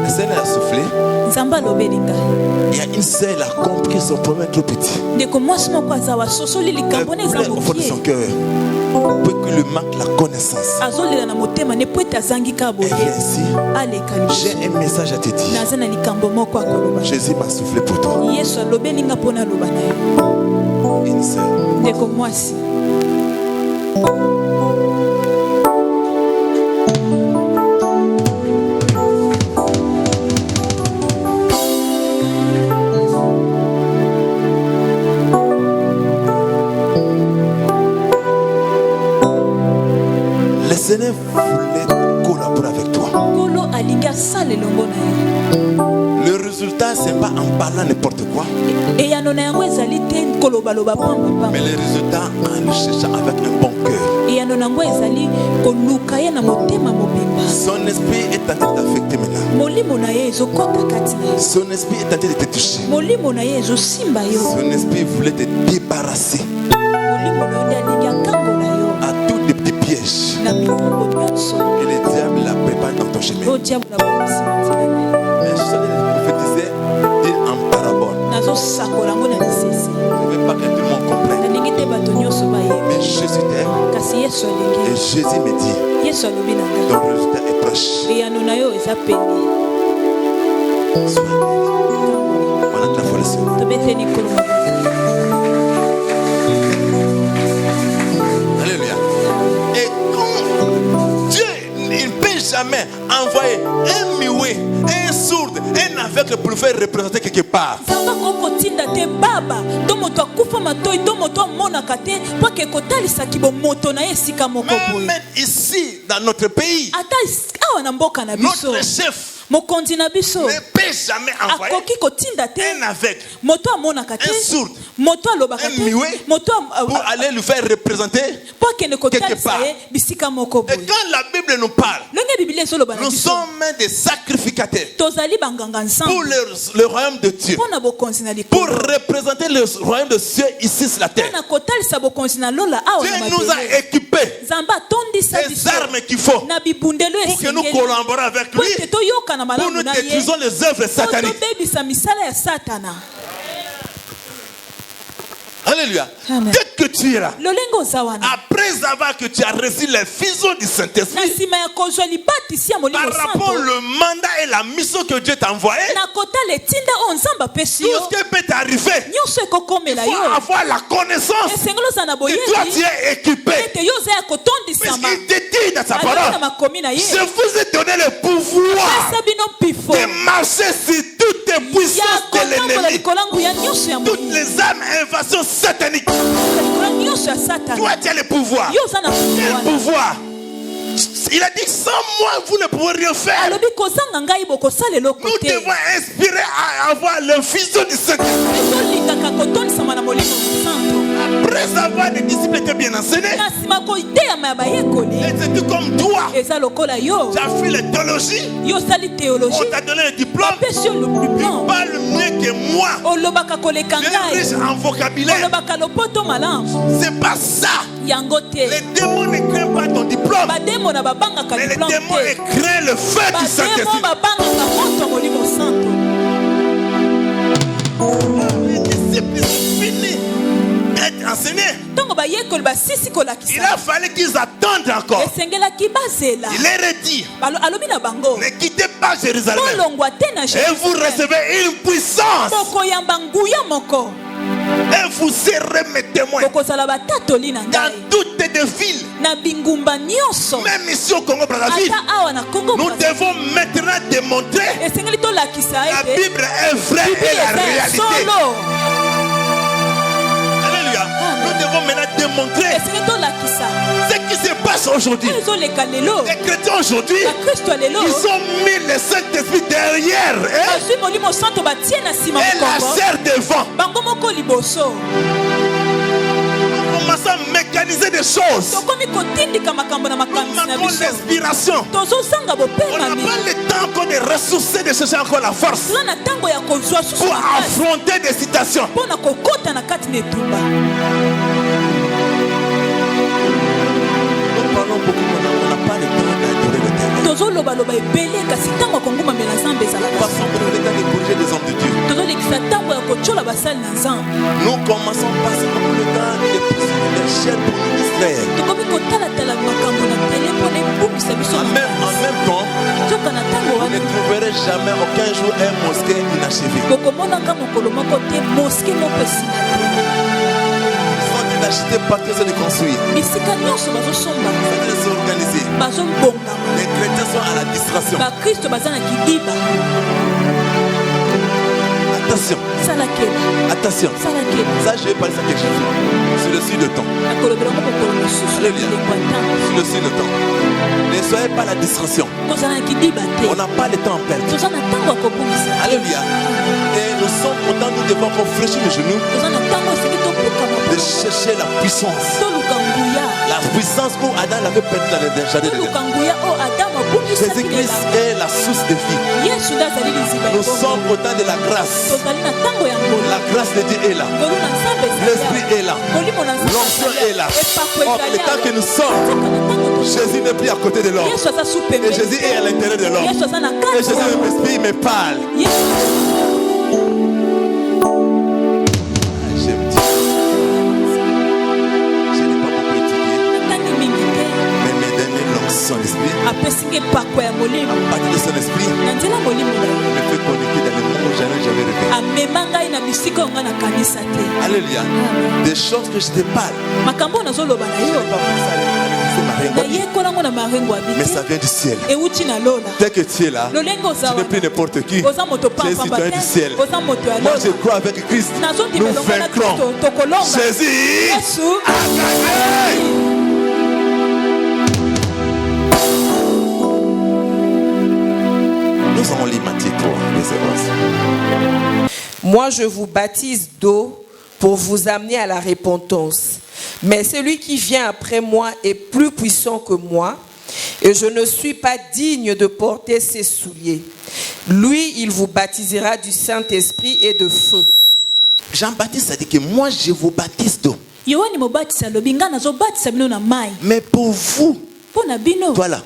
La sœur a soufflé. Il y a une sœur, elle a compris son problème est trop petit. Elle pleure au fond de son cœur. Pour qu'il lui manque la connaissance. Et viens ici. J'ai un message à te dire. Jésus m'a soufflé pour toi. Une sœur. Le Seigneur voulait collaborer avec toi. Le résultat, ce n'est pas en parlant n'importe quoi. Mais le résultat en le cherchant avec un bon cœur. Son esprit est en train d'affecter maintenant. Son esprit est en train de te toucher. Son esprit voulait te débarrasser à tous les petits pièges que le diable l'a préparé dans ton chemin. Mais je savais prophétiser, dire en parabole. Je ne veux pas que tout le monde comprenne. Mais Jésus t'aime. Et Jésus me dit, ton résultat est proche. Sois on a ta foi le Seigneur. Alléluia. Et quand Dieu ne peut jamais envoyer un muet, un sourd, un aveugle pour le faire représenter quelque part. Même ici, dans notre pays, notre chef ne peut jamais envoyer un aveugle, un sourd, un muet pour aller lui faire représenter quelque part. Et quand la Bible nous parle, nous sommes des sacrificateurs pour le royaume de Dieu, pour représenter le royaume de Dieu ici sur la terre. Dieu nous a équipés des armes qu'il faut pour que nous collaborions avec lui, pour nous détruisons les œuvres sataniques. Alléluia. Dès que tu es là, après avoir que tu as reçu les fusions du Saint-Esprit, par rapport au mandat et la mission que Dieu t'a envoyé, tout ce qui peut t'arriver, il faut avoir la connaissance que toi tu es équipé. Puisqu'il te dit dans sa parole, je vous ai donné le pouvoir de marcher sur toutes les puissances de l'ennemi, toutes les âmes et invasions sataniques. Toi tu as le pouvoir. Quel pouvoir? Il a dit sans moi vous ne pouvez rien faire. Nous devons inspirer à avoir l'infusion du Saint-Esprit. Après avoir des disciples étaient bien enseignés, et c'est tout comme toi. Tu as fait la théologie, on t'a donné le diplôme, tu parles mieux que moi, tu es riche en vocabulaire. C'est pas ça. Les démons ne craignent pas ton diplôme, mais les démons craignent le feu du Saint-Esprit. Les disciples sont finis d'être enseignés. Il a fallu qu'ils attendent encore. Il leur a dit, ne quittez pas Jérusalem et vous recevez une puissance et vous serez mes témoins dans toutes les villes, même ici au Congo-Brazzaville. Nous devons maintenant démontrer la Bible est vraie et la réalité. Alléluia. Nous devons maintenant démontrer ce qui se passe aujourd'hui. Les chrétiens aujourd'hui, ils ont mis le Saint-Esprit derrière et la chair devant. Nous commençons à mécaniser des choses. Nous manquons l'inspiration. On n'a pas le temps encore de ressourcer, de chercher encore la force pour affronter des situations. Nous parlons beaucoup, on n'a pas le temps d'adorer le Seigneur. Passons pour le temps de corriger les hommes de Dieu. Nous commençons pas seulement pour le temps de pousser les chaînes pour nous distraire. En même temps, vous ne trouverez jamais aucun jour un mosquée inachevé. D'acheter partout de construire. De s'organiser. Les chrétiens sont à la distraction. Attention. Attention. Ça, je vais parler ça quelque chose. Sur le suite de temps. Alléluia. Sur le suite de temps. Ne soyez pas la distraction. On n'a pas le temps à perdre. Alléluia. Et nous sommes contents, nous devons encore fléchir les genoux. De chercher la puissance. La puissance où Adam l'avait perdu dans le jardin de Éden. Jésus-Christ est la source de vie. Nous sommes au temps de la grâce. La grâce de Dieu est là. L'esprit est là. L'onction est là. Or, le temps que nous sommes, Jésus n'est plus à côté de l'homme. Et Jésus est à l'intérieur de l'homme. Et Jésus, l'esprit, me parle. Son esprit, à partir de son esprit, me fait connecter dans le monde où jamais j'avais rêvé. Alléluia. Des choses que je te parle, mais ça vient du ciel. Dès que tu es là, tu n'es plus n'importe qui. Tu es citoyen du ciel. Moi je crois avec Christ, nous vaincrons. Jésus a gagné. Nous avons lu Matthieu 3, verset 11. Moi, je vous baptise d'eau pour vous amener à la repentance. Mais celui qui vient après moi est plus puissant que moi, et je ne suis pas digne de porter ses souliers. Lui, il vous baptisera du Saint-Esprit et de feu. Jean-Baptiste a dit que moi, je vous baptise d'eau. Mais pour vous, voilà.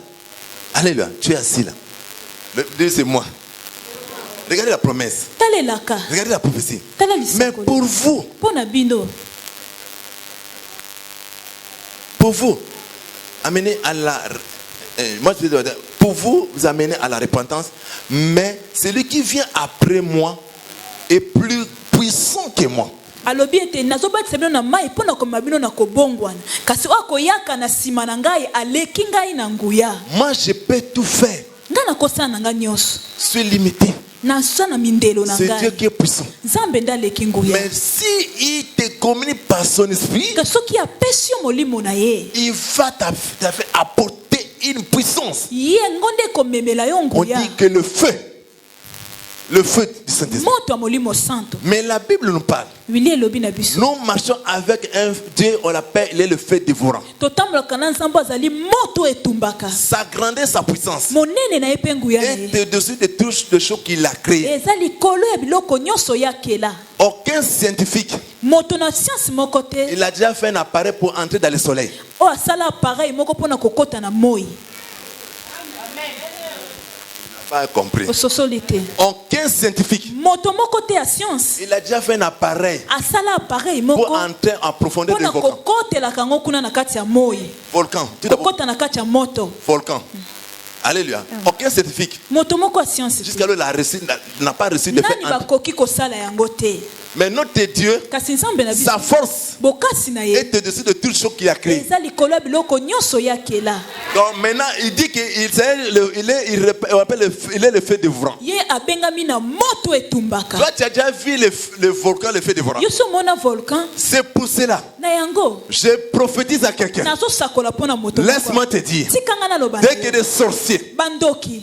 Alléluia, tu es assis là. Dieu, c'est moi. Regardez la promesse. Regardez la prophétie. Mais pour vous, amener à la, pour vous amener à la repentance. Mais celui qui vient après moi est plus puissant que moi. Moi, je peux tout faire. Je suis limité. C'est Dieu qui est puissant. Mais si il te communique par son esprit, il va apporter une puissance. On dit que le feu du Saint-Esprit. Mais la Bible nous parle. Nous marchons avec un Dieu, on l'appelle, il est le feu dévorant. Sa grandeur, sa puissance est au-dessus de toutes les choses qu'il a créées. Aucun scientifique, il a déjà fait un appareil pour entrer dans le soleil. Pas compris. Aucun scientifique, il a déjà fait un appareil pour entrer en profondeur du volcan. Volcan. Alléluia. Aucun scientifique jusqu'à là n'a pas réussi de faire. Mais notre Dieu, sa force est au-dessus de toutes les choses qu'il a créées. Donc maintenant, il dit qu'il est le feu dévorant. Toi, tu as déjà vu le volcan, le feu dévorant. C'est pour cela. Je prophétise à quelqu'un. Laisse-moi te dire, dès que des sorciers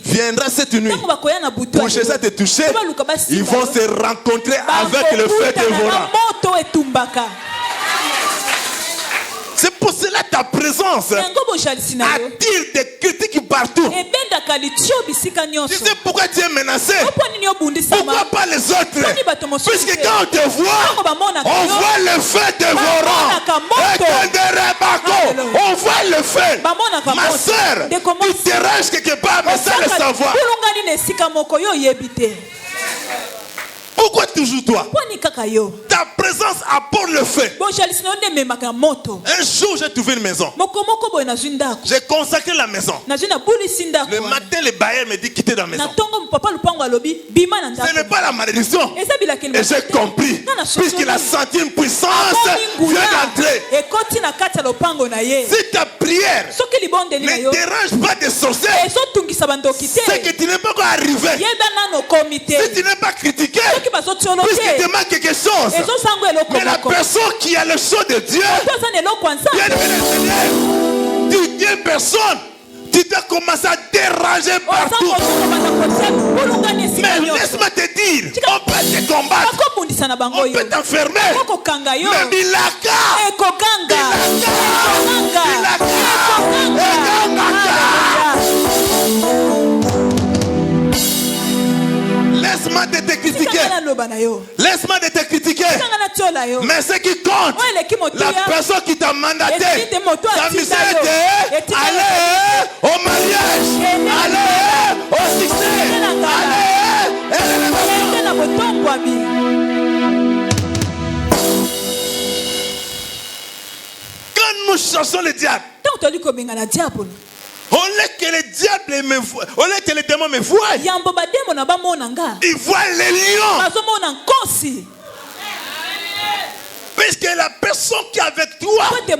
viendront cette nuit pour chercher à te toucher, ils vont se rencontrer avec le feu dévorant. C'est pour cela ta présence attire des critiques partout. Tu sais pourquoi tu es menacé? Pourquoi pas les autres? Puisque quand on te voit, on voit le feu dévorant. On voit le feu. Ma soeur, tu te ranges quelque part, mais sans le savoir. Pourquoi toujours toi? Ta présence apporte le feu. Un jour, j'ai trouvé une maison. J'ai consacré la maison. Le matin, le bailleur me dit quitter la maison. Ce n'est pas la malédiction. Et j'ai compris. Puisqu'il a senti une puissance vient d'entrer. Si ta prière ne dérange pas des sorciers, c'est que tu n'es pas encore arrivé. Si tu n'es pas critiqué, puisqu'il te manque quelque chose. Mais la personne qui a le son de Dieu, tu n'es personne. Tu dois commencer à déranger partout. Mais laisse-moi te dire, on peut te combattre, on peut t'enfermer. Mais Bilaka, laisse-moi te critiquer. Laisse-moi te critiquer. Mais ce qui compte, la personne qui t'a mandaté, sa mission était aller au mariage, aller au succès, aller à l'élévation. Quand nous cherchons le diable, au lieu que le diable me voie, au lieu que les démons me voient, ils voient les lions. Puisque la personne qui est avec toi, il est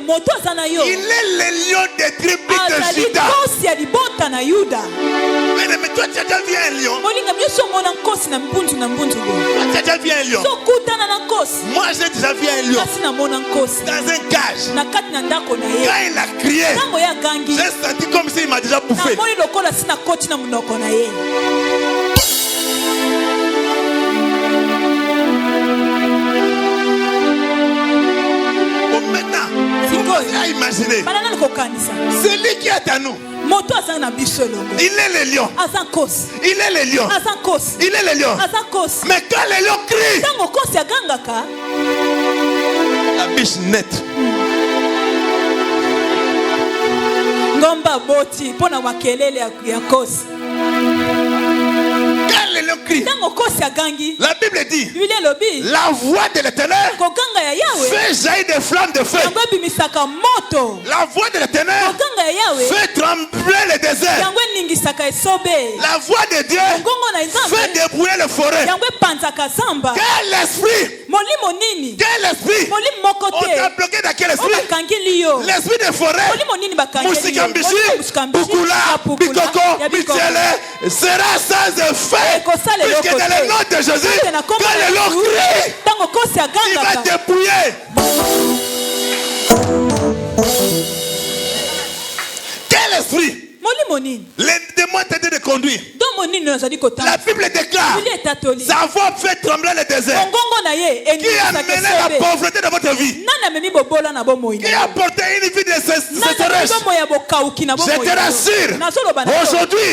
le lion des tribus de Juda. Mais toi, tu as déjà vu un lion? Tu as déjà vu un lion? Moi, j'ai déjà vu un lion dans un cage. Quand il a crié, j'ai senti comme s'il m'a déjà bouffé. À imaginer, c'est lui qui est à nous. Il est le lion. Il est le lion. Il est le lion. Mais quand le lion crie, la biche nette. Quand le lion crie, la Bible dit, la voix de l'Éternel fait jaillir des flammes de feu. La voix de l'Éternel fait trembler le désert. La voix de Dieu fait débrouiller les forêts. Quel esprit? Quel esprit? On t'a bloqué dans quel esprit? L'esprit des forêts. Moussikambishi, Bukula, Bikoko, Michele sera sans effet. Puisque dans le nom de Jésus, quand le lion crie, il va dépouiller. Quel esprit? Les démons t'aidaient de conduire. La Bible déclare sa voix fait trembler le désert. Qui a mené la pauvreté dans votre vie? Qui a porté une vie de sécheresse? Je te rassure, aujourd'hui,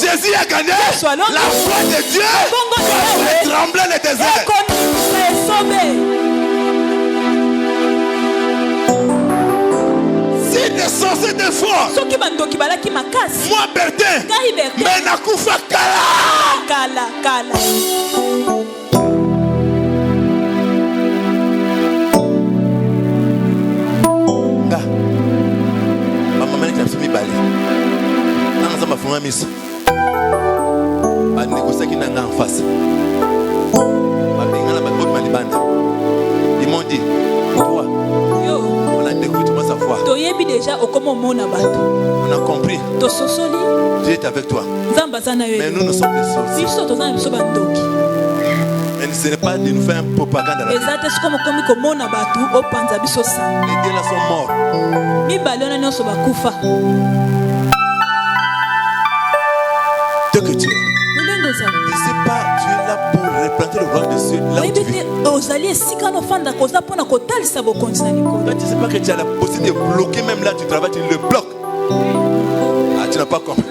Jésus a gagné. La foi de Dieu fait trembler le désert. Si des sorciers de foi, moi Bertin, mais nakufa kala. Maman qui a fait mi bali. Nanga za mafunga miso. Ba négocier qui nanga en face. Ba bengala ba bot malibanda. Ils m'ont dit, toi, on a découvert comment sa foi. On a compris. Dieu est avec toi. Mais nous sommes des sorciers. Mais ce n'est pas de nous faire une propagande à la vie. Les deux là sont morts. Dieu que tu es. Ne sais pas, tu es là pour replanter le royaume de Dieu là où tu vis. Quand tu ne sais pas que tu as la possibilité de bloquer, même là tu travailles, tu le bloques. Ah, tu n'as pas compris.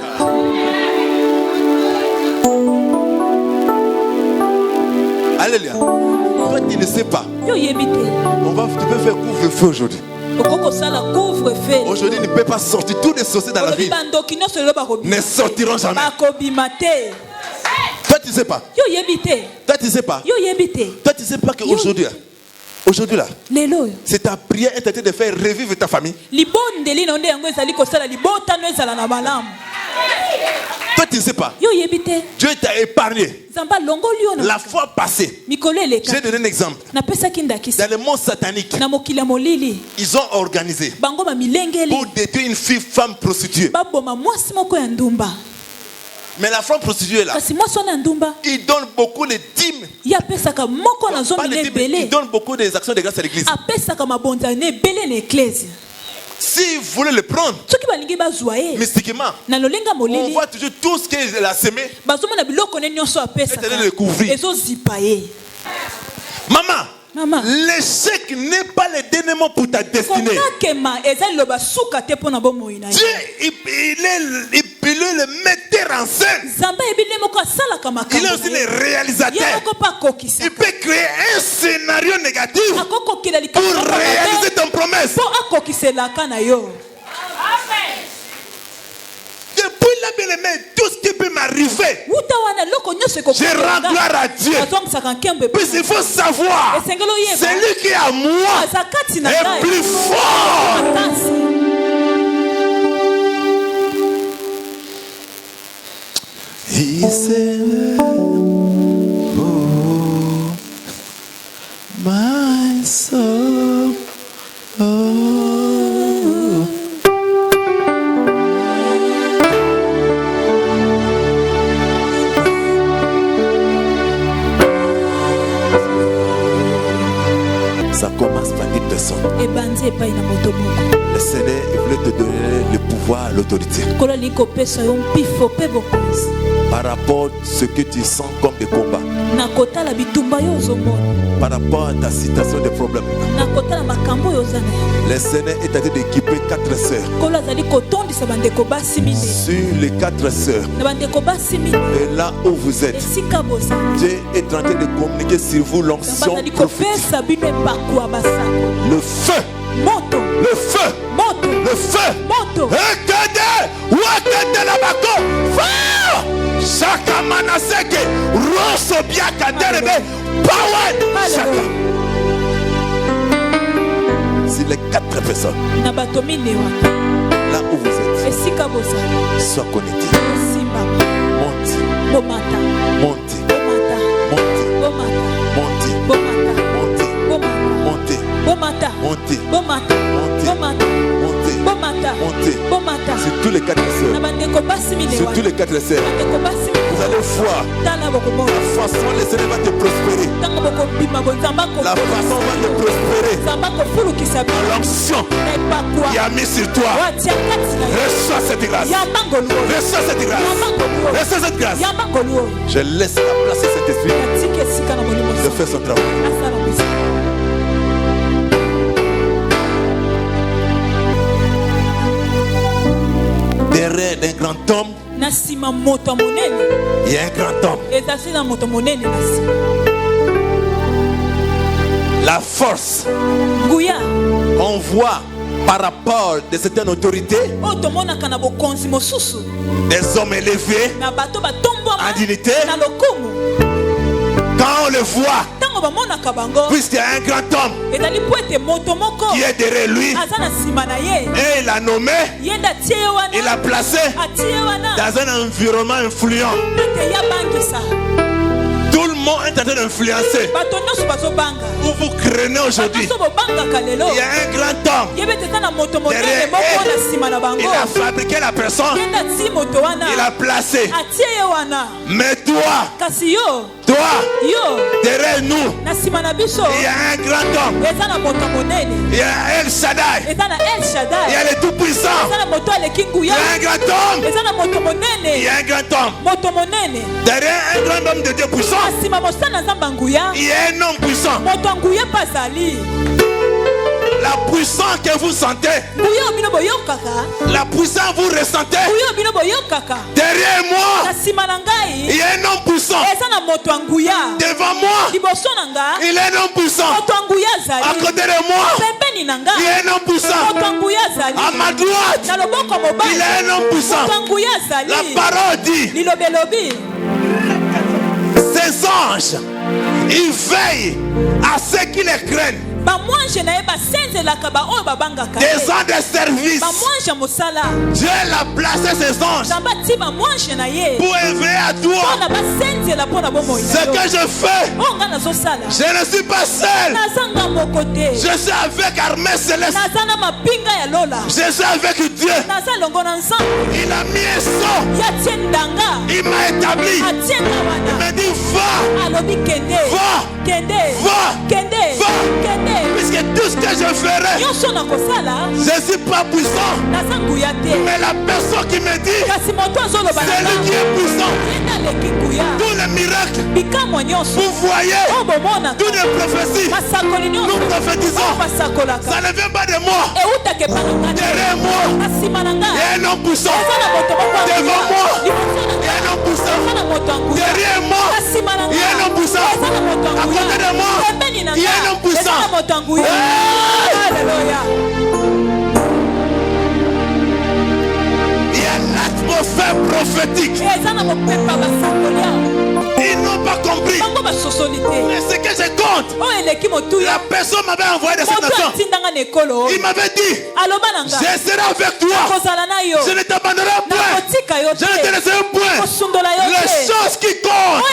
Alléluia. Toi, tu ne sais pas. Tu peux faire couvre-feu aujourd'hui. Aujourd'hui, il ne peut pas sortir. Tous les sorciers dans la ville ne sortiront jamais. Toi, tu ne sais pas. Toi, tu ne sais pas. Toi, tu ne sais pas qu'aujourd'hui, là, c'est ta prière est en train de faire revivre ta famille. Toi, tu ne sais pas. Dieu t'a épargné. La fois passée, j'ai donné un exemple. Dans le monde satanique, ils ont organisé pour détruire une femme prostituée. Mais la femme prostituée là, il donne beaucoup de dîmes. Il donne beaucoup des actions de grâce à l'église. Si vous voulez le prendre mystiquement, on voit toujours tout ce qu'elle a semé et le couvrir. Maman, l'échec n'est pas le dénouement pour ta destinée. Dieu, il est le metteur en scène. Il est aussi le réalisateur. Il peut créer un scénario négatif pour réaliser ton promesse. Depuis là, bien aimé, tout ce qui peut m'arriver, je rends gloire à Dieu. Puisqu'il faut savoir, celui qui est à moi est plus fort. Il s'est pour my soul. Ça commence par une personne. Le Seigneur voulait te donner le pouvoir, l'autorité. Par rapport à ce que tu sens comme des combats. Par rapport à ta situation de problème. Le Seigneur est en train d'équiper 4 sœurs. Sur les 4 sœurs. Et là où vous êtes, Dieu est en train de communiquer sur vous l'onction prophétique. Le feu. Le feu. Le feu. Regardez. Regardez la bako. Feu. Chaka manaseke. Rosso biaka derebe. Power. Chaka. C'est les 4 personnes. Là où vous êtes. Sois connecté. Monte. Monte. Monte. Monte. Montez. Sur tous les 4 sœurs. Sur tous les 4 sœurs. Vous allez voir la façon les Seigneur va te prospérer. La façon va te prospérer. L'onction qui a mis sur toi. Reçois cette grâce. Reçois cette grâce. Reçois cette grâce. Je laisse la place à cet esprit de faire son travail. Derrière d'un grand homme, il y a un grand homme. La force qu'on voit par rapport de certaines autorités, des hommes élevés en dignité, quand on le voit, puisqu'il y a un grand homme qui est derrière lui, et il l'a nommé, il l'a placé dans un environnement influent. Tout le monde est en train d'influencer. Vous vous craignez aujourd'hui. Il y a un grand homme derrière elle. Il a fabriqué la personne. Il a placé. Mais toi, derrière nous, il y a un grand homme. Il y a El Shaddai. Il y a le Tout-Puissant. Il y a un grand homme. Il y a un grand homme. Derrière un grand homme de Dieu puissant, il y a un homme puissant. La puissance que vous sentez, la puissance que vous ressentez, derrière moi, il y a un homme puissant. Devant moi, il y a un homme puissant. À côté de moi, il y a un homme puissant. À ma droite, il y a un homme puissant. La parole dit, ces anges, ils veillent à ceux qui les craignent. Des ans de service. Dieu l'a placé ces anges pour éveiller à toi. Ce que je fais, je ne suis pas seul. Je suis avec armée céleste. Je suis avec Dieu. Il a mis un son. Il m'a établi. Il m'a dit va. Puisque tout ce que je ferai, je ne suis pas puissant. Mais la personne qui me dit, c'est lui qui est puissant. Tous les miracles, vous voyez, toutes les prophéties, nous prophétisons. Ça ne vient pas de moi. Derrière moi, il y a un homme puissant. Devant moi, il y a un homme puissant. Derrière moi, il y a un homme puissant. À côté de moi, il y a un homme puissant. Alléluia. Il y a l'atmosphère prophétique. Ils n'ont pas compris. Mais ce que je compte, la personne m'avait envoyé de cette nation. Il m'avait dit, je serai avec toi. Je ne t'abandonnerai point. Je ne te laisserai point. Les choses qui comptent,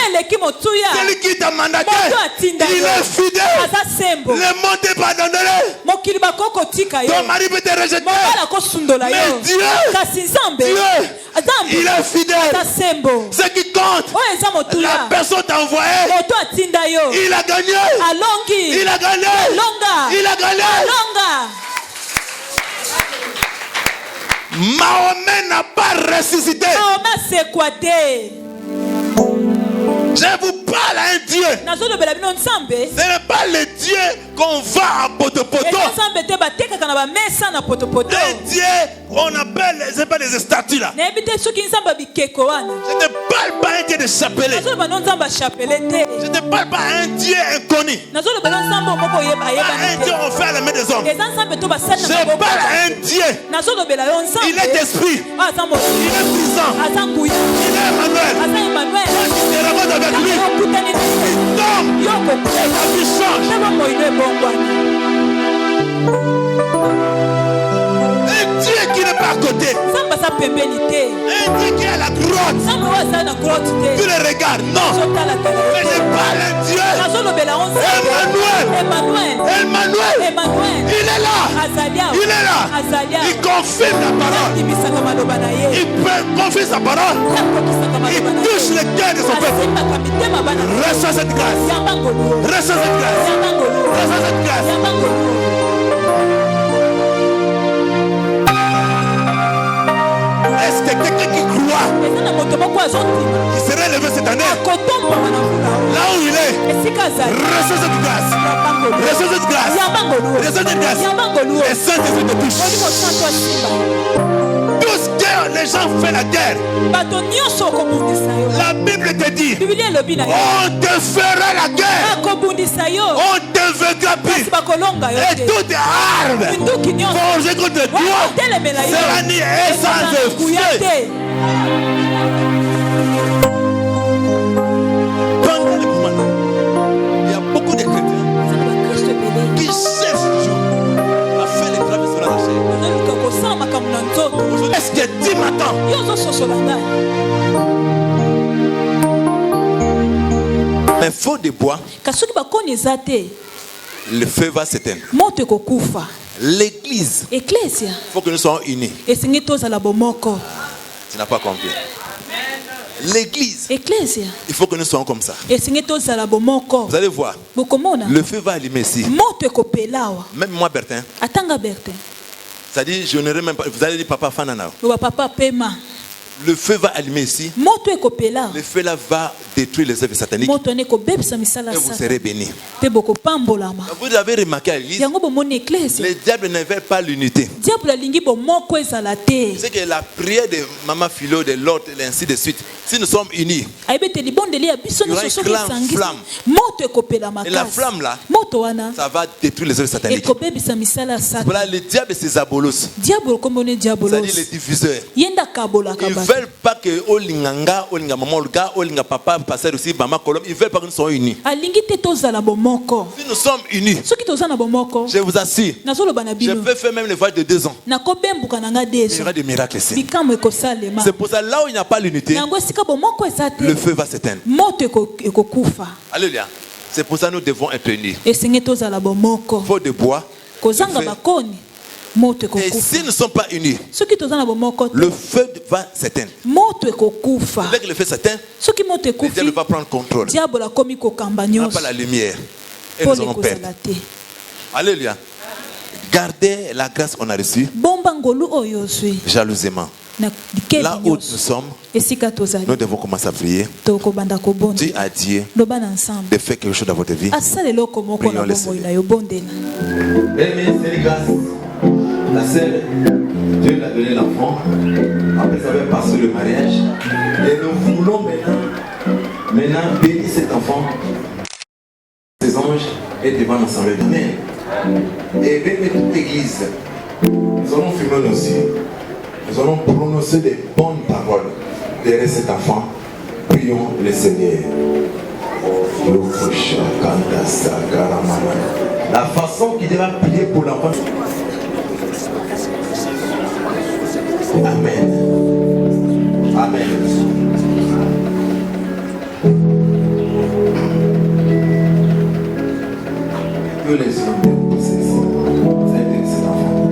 celui qui t'a mandaté, il est fidèle. Le monde est pardonné. Ton mari peut te rejeter. Mais Dieu, il est fidèle. Ce qui compte, la personne t'a envoyé. Il a gagné. Il a gagné. Il a gagné. Mahomet n'a pas ressuscité. Je vous parle à un Dieu. Ce n'est pas le Dieu qu'on vend à poto-poto. Un Dieu qu'on appelle, c'est pas des statues là. Je ne parle pas à un Dieu de chapelet. Je ne parle pas à un Dieu inconnu. Un Dieu on fait à la main des hommes. Je parle à un Dieu. Il est esprit. Il est puissant. Il est Emmanuel. Avec lui, il tombe et la vie change. Un Dieu qui n'est pas à côté, un Dieu qui a la gloire, grotte. Tu le regardes, non. Mais je parle à Dieu. Emmanuel. Il est là. Il confirme la parole. Il confirme sa parole. Il touche le cœur de son peuple. Reçois cette grâce. Reçois cette grâce. Reçois cette grâce. Est-ce que quelqu'un qui croit qui serait levé cette année, là où il est, reçois cette grâce. Reçois cette grâce. Reçois cette grâce. Et Saint-Esprit te touche. Tout ce que les gens font la guerre, la Bible te dit, on te fera la guerre, on te vaincra plus. Et toute arme forgée contre toi sera niée et sans effet. Il y a beaucoup de chrétiens qui cherchent toujours à faire les travaux sur la chair. Est-ce que tu m'attends? Mais faute de bois, le feu va s'éteindre. L'église, il faut que nous soyons unis. Tu n'as pas compris. L'église, il faut que nous soyons comme ça. Vous allez voir, le feu va allumer ici. Même moi, Bertin, ça dit, je n'aurai même pas. Vous allez dire, papa Fanana. Le feu va allumer ici. Le feu là va détruire les œuvres sataniques. Et vous serez bénis. Vous avez remarqué à l'église, les diables ne veulent pas l'unité. C'est que la prière de Maman Philo, de l'autre, et ainsi de suite. Si nous sommes unis, il y aura une grande flamme. Et la flamme là, ça va détruire les œuvres sataniques. Voilà, le diable c'est Zabolos. C'est-à-dire les diffuseurs. Ils ne veulent pas que Olinganga, Olinga Maman, Olga, Olinga Papa, Passer aussi, Mama Colombe, ils ne veulent pas que nous soyons unis. Si nous sommes unis, je vous assure, je peux faire même les voyages de 2 ans. Il y aura des miracles ici. C'est pour ça, là où il n'y a pas l'unité, le feu va s'éteindre. Alléluia. C'est pour ça que nous devons être unis. Faut de bois. Et si nous ne sommes pas unis, le feu va s'éteindre. Dès que le feu s'éteint, le diable va prendre contrôle. Il n'a pas la lumière. Et nous allons perdre. Alléluia. Gardez la grâce qu'on a reçue jalousement. Là où nous sommes, nous devons commencer à prier. Dieu a dit de faire quelque chose dans votre vie. Prions le Seigneur. La sœur, Dieu l'a donné l'enfant. Après avoir passé le mariage. Et nous voulons maintenant bénir cet enfant. Ces anges et devant l'assemblée de Dieu. Et bénir toute l'église. Nous allons fumer nos yeux. Nous allons prononcer des bonnes paroles derrière cet enfant. Prions le Seigneur. La façon qu'il devra prier pour l'enfant. Amen. Amen. Que les hommes de possession. C'est cet enfant.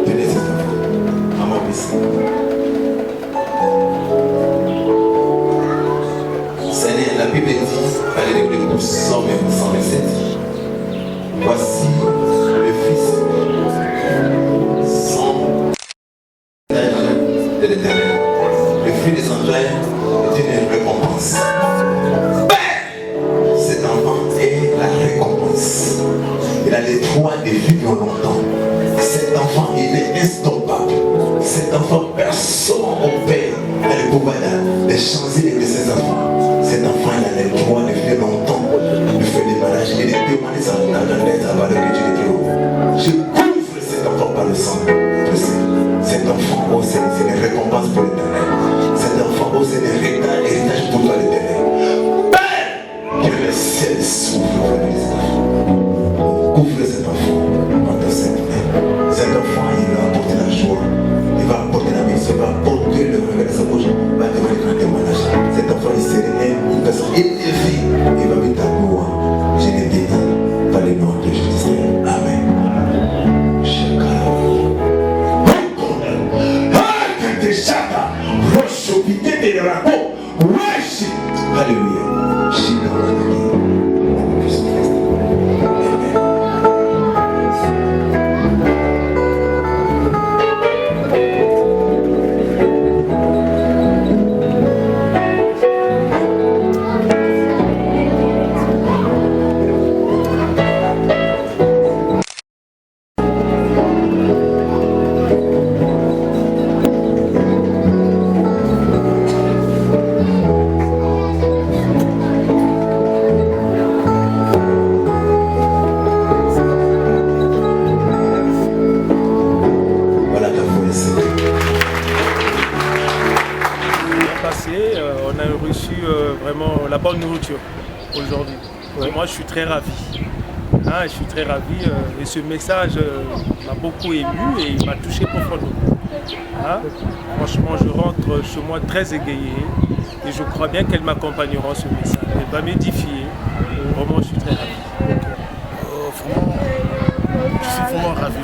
Tenez cet enfant. Maman ici. Seigneur, la Bible dit, allez lire le 127. Voici le Fils sans de l'Éternel. Le fruit des entrailles est une récompense. Père, cet enfant est la récompense. Il a les droits de vivre longtemps. Cet enfant, il est instoppable. Cet enfant, personne au Père a le pouvoir de changer de ses enfants. Cet enfant, il a les droits de vivre longtemps, de faire des mariages et de demander sa nationalité à valeur que Dieu est plus haut. Je couvre cet enfant par le sang. Cet enfant, oh Seigneur, c'est une récompense pour l'Éternel. Cet enfant, oh Seigneur, héritage pour toi l'Éternel. Père, que le ciel s'ouvre pour les enfants. Couvre cet enfant dans ta sainte main. Cet enfant, il a apporté la joie. Alléluia. La bonne nourriture aujourd'hui. Ouais. Moi, je suis très ravi. Je suis très ravi et ce message m'a beaucoup ému et il m'a touché profondément. Franchement, je rentre chez moi très égayé et je crois bien qu'elle m'accompagnera ce message. Elle va m'édifier. Vraiment, je suis très ravi. Vraiment, je suis vraiment ravi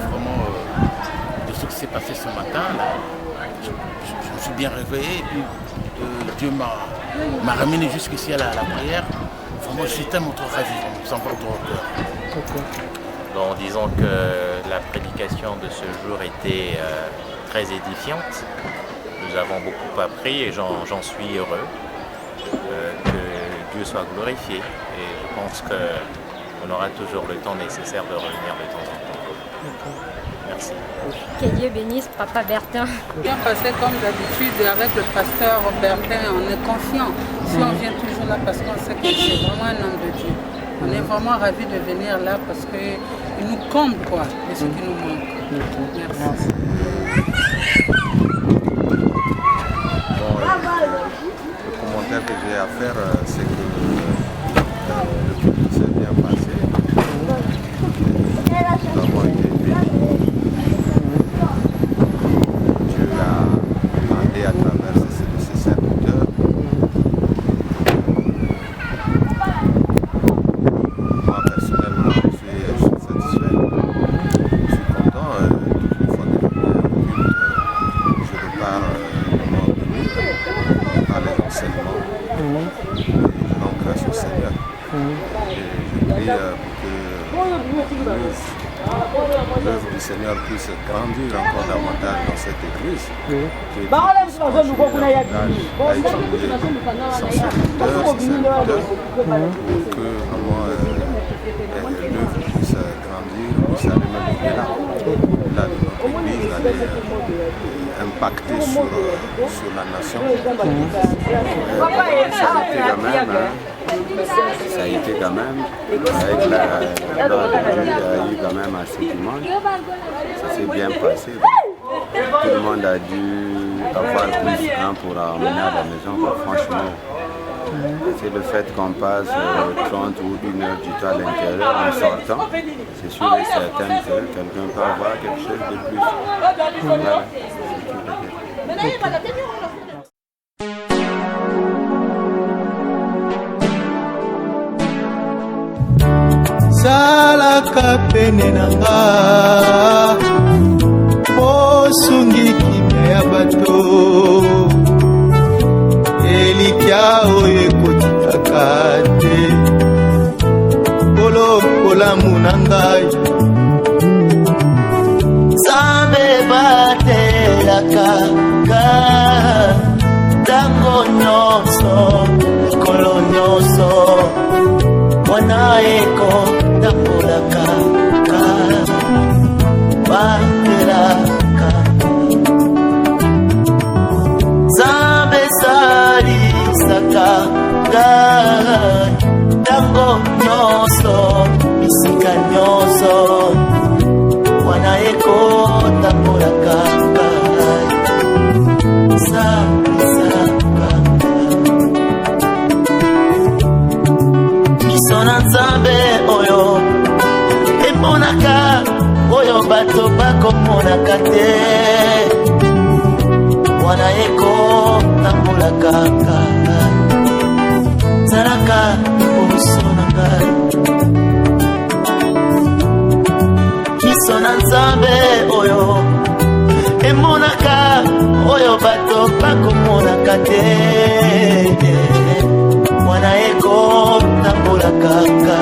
de ce qui s'est passé ce matin. Là. Je me suis bien réveillé et puis Dieu m'a ramené jusqu'ici à la prière. Vraiment, je suis tellement trop ravi, sans voir trop au cœur. Bon, disons que la prédication de ce jour était très édifiante. Nous avons beaucoup appris et j'en suis heureux. Que Dieu soit glorifié. Et je pense qu'on aura toujours le temps nécessaire de revenir de temps en temps. Merci. Que Dieu bénisse Papa Bertin. Bien passé comme d'habitude avec le pasteur Bertin, on est confiant. Si on vient toujours là parce qu'on sait que c'est vraiment un homme de Dieu. On est vraiment ravis de venir là parce qu'il nous comble quoi, de ce qui nous manque. Merci. Bon, le commentaire que j'ai à faire, c'est que le culte s'est bien passé. Nous avons été bénis. Dieu a demandé à travers ces serviteurs. Moi personnellement, je suis satisfait. Je suis content. Toutes les fois que je viens au culte, je repars vraiment béni par les enseignements. Et je rends grâce au Seigneur. Et je prie pour que l'œuvre du Seigneur puisse grandir encore davantage dans cette église. Que Dieu puisse continuer davantage à utiliser son serviteur, pour que vraiment l'œuvre puisse grandir, puisse aller même au-delà de notre église, aller impacter sur la nation. Ça a été quand même, avec la gloire de Dieu, il y a eu quand même assez de monde. Ça s'est bien passé. Tout le monde a dû avoir plus pour amener à la maison. Franchement, c'est le fait qu'on passe 30 ou 1 heure du temps à l'intérieur en sortant. C'est sûr et certain que quelqu'un peut avoir quelque chose de plus. Voilà. salaka pene nanga osungi kimia ya bato elikya oyo ekotikaka te kolokola na ngai Nzambe batelaka ka ntango nyonso kolo nyonso mwana ekotambolaka ka batelaka Nzambe esalisaka ngai ntango nyonso bisika nyonso mwana ekotambolaka ngai salisaka miso na Nzambe oyo emonaka oyo bato bakomonaka te mwana ekotambolaka ngai zalaka liboso na ngai miso na Nzambe oyo emonaka oyo bato bakomonaka te mwana eko tambola kaka